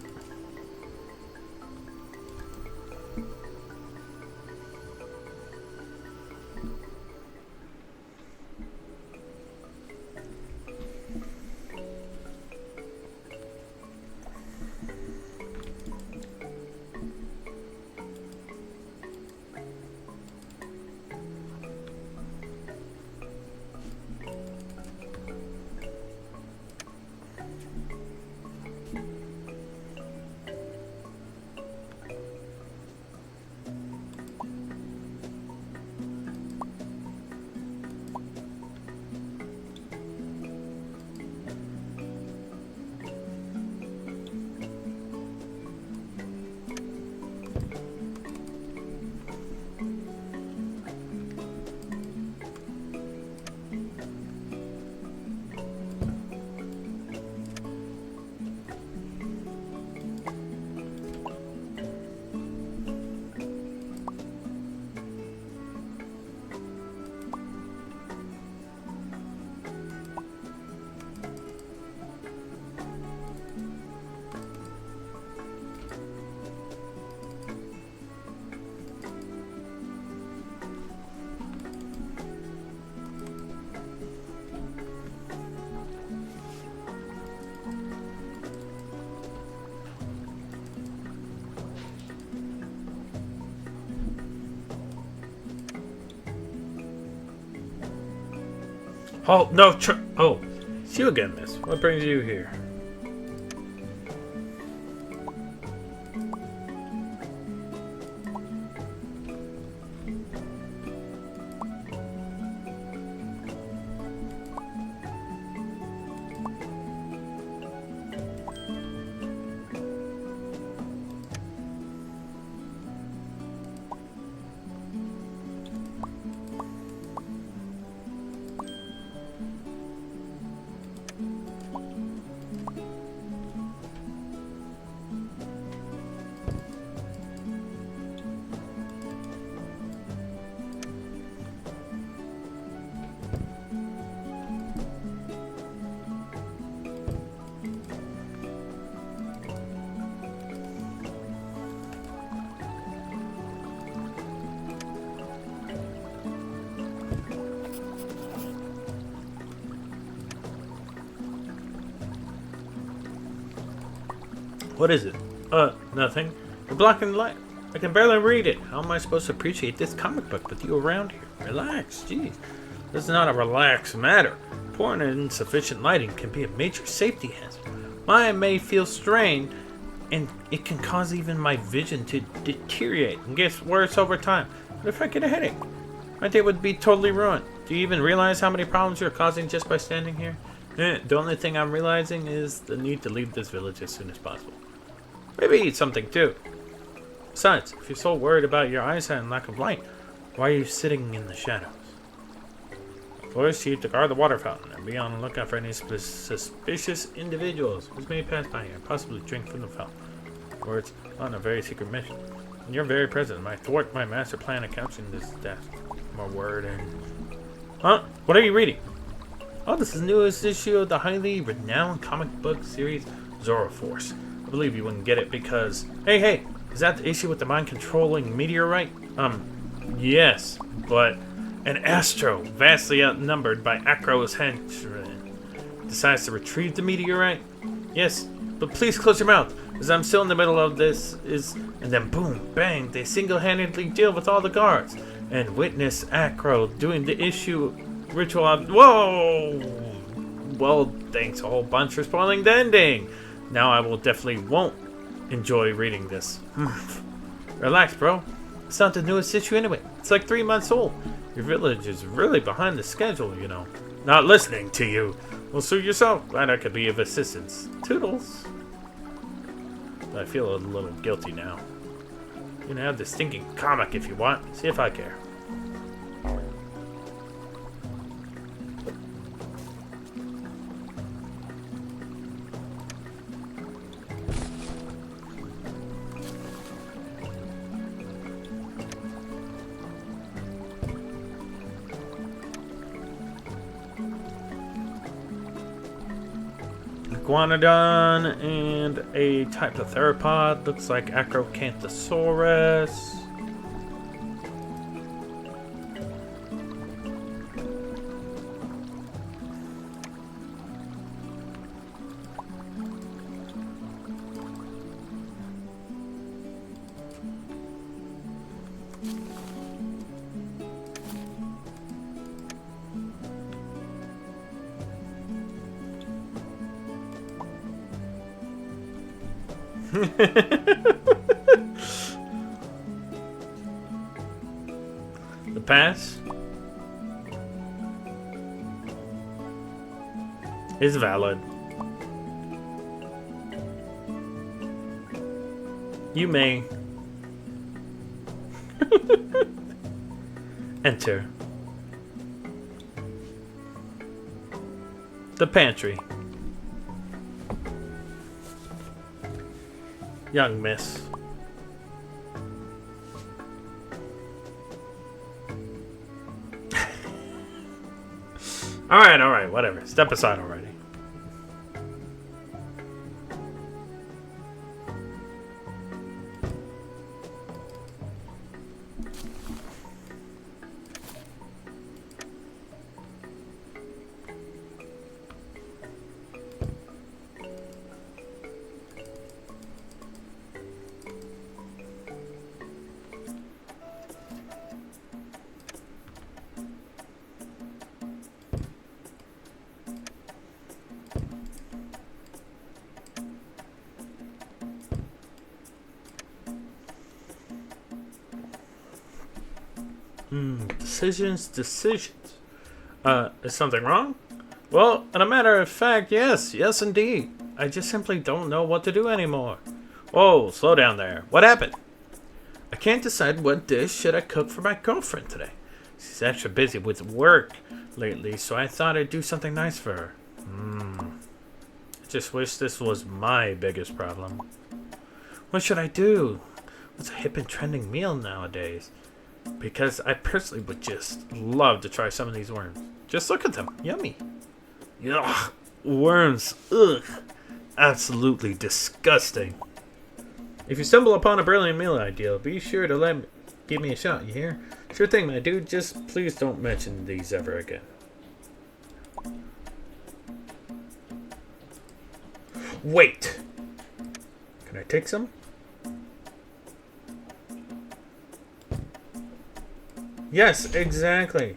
Halt! No! Oh, it's you again, miss. What brings you here? What is it? Nothing. You're blocking the light. I can barely read it. How am I supposed to appreciate this comic book with you around here? Relax, jeez. This is not a relaxed matter. Poor and insufficient lighting can be a major safety hazard. My eye may feel strained, and it can cause even my vision to deteriorate and get worse over time. What if I get a headache? My day would be totally ruined. Do you even realize how many problems you're causing just by standing here? The only thing I'm realizing is the need to leave this village as soon as possible. Maybe eat something too. Besides, if you're so worried about your eyesight and lack of light, why are you sitting in the shadows? Forest chief to guard the water fountain and be on the lookout for any suspicious individuals who may pass by here and possibly drink from the fountain. Words on a very secret mission. And your very presence might thwart my master plan of capturing this death. More word and... Huh? What are you reading? Oh, this is the newest issue of the highly renowned comic book series Zoro Force. I believe you wouldn't get it because... Hey, is that the issue with the mind-controlling meteorite? Yes, but an Astro, vastly outnumbered by Acro's henchmen, decides to retrieve the meteorite? Yes, but please close your mouth, as I'm still in the middle of this And then boom, bang, they single-handedly deal with all the guards, and witness Acro doing the issue ritual Whoa! Well, thanks a whole bunch for spoiling the ending. Now I will definitely won't enjoy reading this. Relax, bro. It's not the newest issue anyway. It's like 3 months old. Your village is really behind the schedule, you know. Not listening to you. Well, suit yourself. Glad I could be of assistance. Toodles. But I feel a little guilty now. You can have this stinking comic if you want. See if I care. Iguanodon and a type of theropod. Looks like Acrocanthosaurus. The pass is valid. You may enter the pantry. Young miss. Alright, whatever. Step aside already. Decisions. Is something wrong? Well, in a matter of fact, yes indeed. I just simply don't know what to do anymore. Whoa, slow down there. What happened? I can't decide what dish should I cook for my girlfriend today. She's extra busy with work lately, so I thought I'd do something nice for her. I just wish this was my biggest problem. What should I do? What's a hip and trending meal nowadays? Because I personally would just love to try some of these worms. Just look at them. Yummy. Ugh. Worms. Ugh. Absolutely disgusting. If you stumble upon a brilliant meal idea, be sure to give me a shot, you hear? Sure thing, my dude. Just please don't mention these ever again. Wait. Can I take some? Yes, exactly.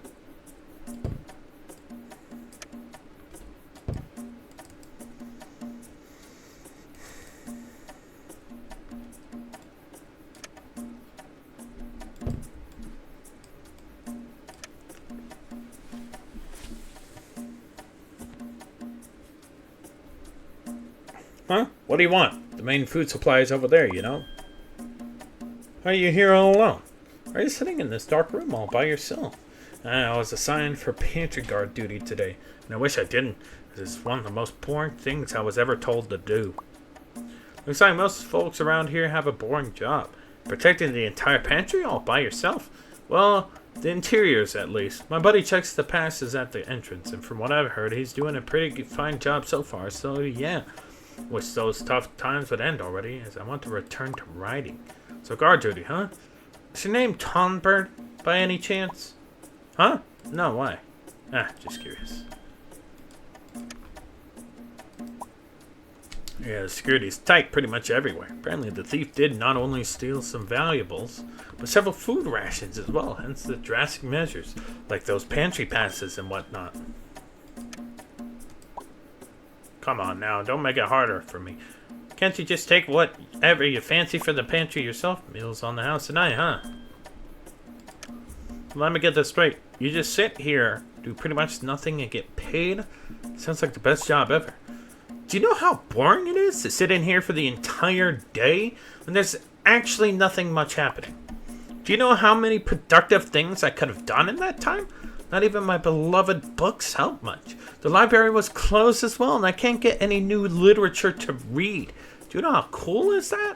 Huh? What do you want? The main food supply is over there, you know? Why are you here all alone? Why are you sitting in this dark room all by yourself? I was assigned for pantry guard duty today, and I wish I didn't, because it's one of the most boring things I was ever told to do. Looks like most folks around here have a boring job. Protecting the entire pantry all by yourself? Well, the interiors at least. My buddy checks the passes at the entrance, and from what I've heard, he's doing a pretty fine job so far, so yeah. Wish those tough times would end already, as I want to return to riding. So guard duty, huh? Is your name Tonbird, by any chance? Huh? No, why? Just curious. Yeah, the security's tight pretty much everywhere. Apparently the thief did not only steal some valuables, but several food rations as well, hence the drastic measures, like those pantry passes and whatnot. Come on now, don't make it harder for me. Can't you just take whatever you fancy for the pantry yourself? Meals on the house tonight, huh? Let me get this straight. You just sit here, do pretty much nothing and get paid? Sounds like the best job ever. Do you know how boring it is to sit in here for the entire day when there's actually nothing much happening? Do you know how many productive things I could have done in that time? Not even my beloved books help much. The library was closed as well, and I can't get any new literature to read. Do you know how cool is that?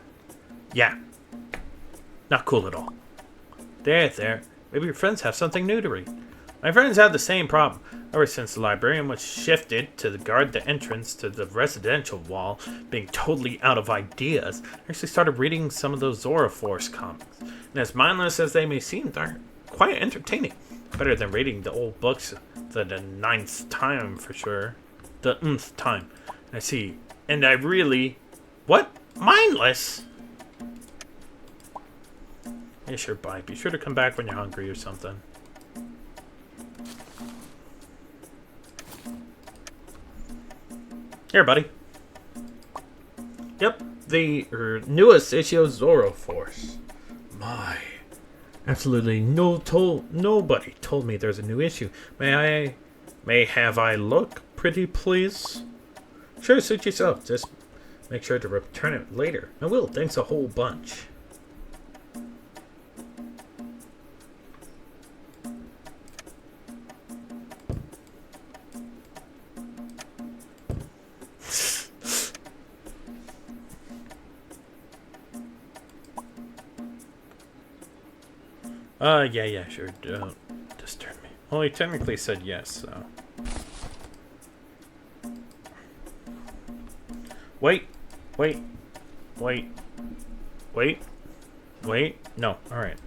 Yeah. Not cool at all. There. Maybe your friends have something new to read. My friends have the same problem. Ever since the librarian was shifted to guard the entrance to the residential wall, being totally out of ideas, I actually started reading some of those Zoroforce comics. And as mindless as they may seem, they're quite entertaining. Better than reading the old books the 9th time for sure. The nth time. I see. And I really... What? Mindless? Yeah, sure, bye. Be sure to come back when you're hungry or something. Here, buddy. Yep, the newest issue of Zoroforce. My... Absolutely nobody told me there's a new issue. May I look, pretty please? Sure, suit yourself. Just make sure to return it later. I will. Thanks a whole bunch. Yeah, sure. Don't disturb me. Well, he technically said yes, so. Wait. No, alright.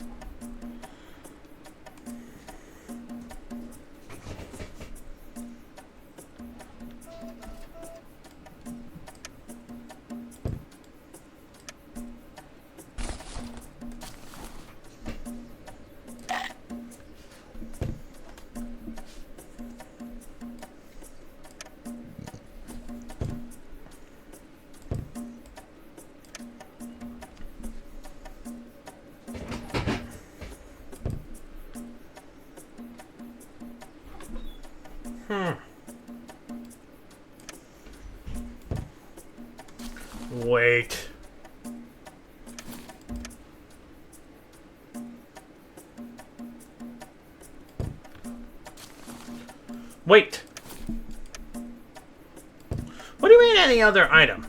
Wait. Wait. What do you mean any other item?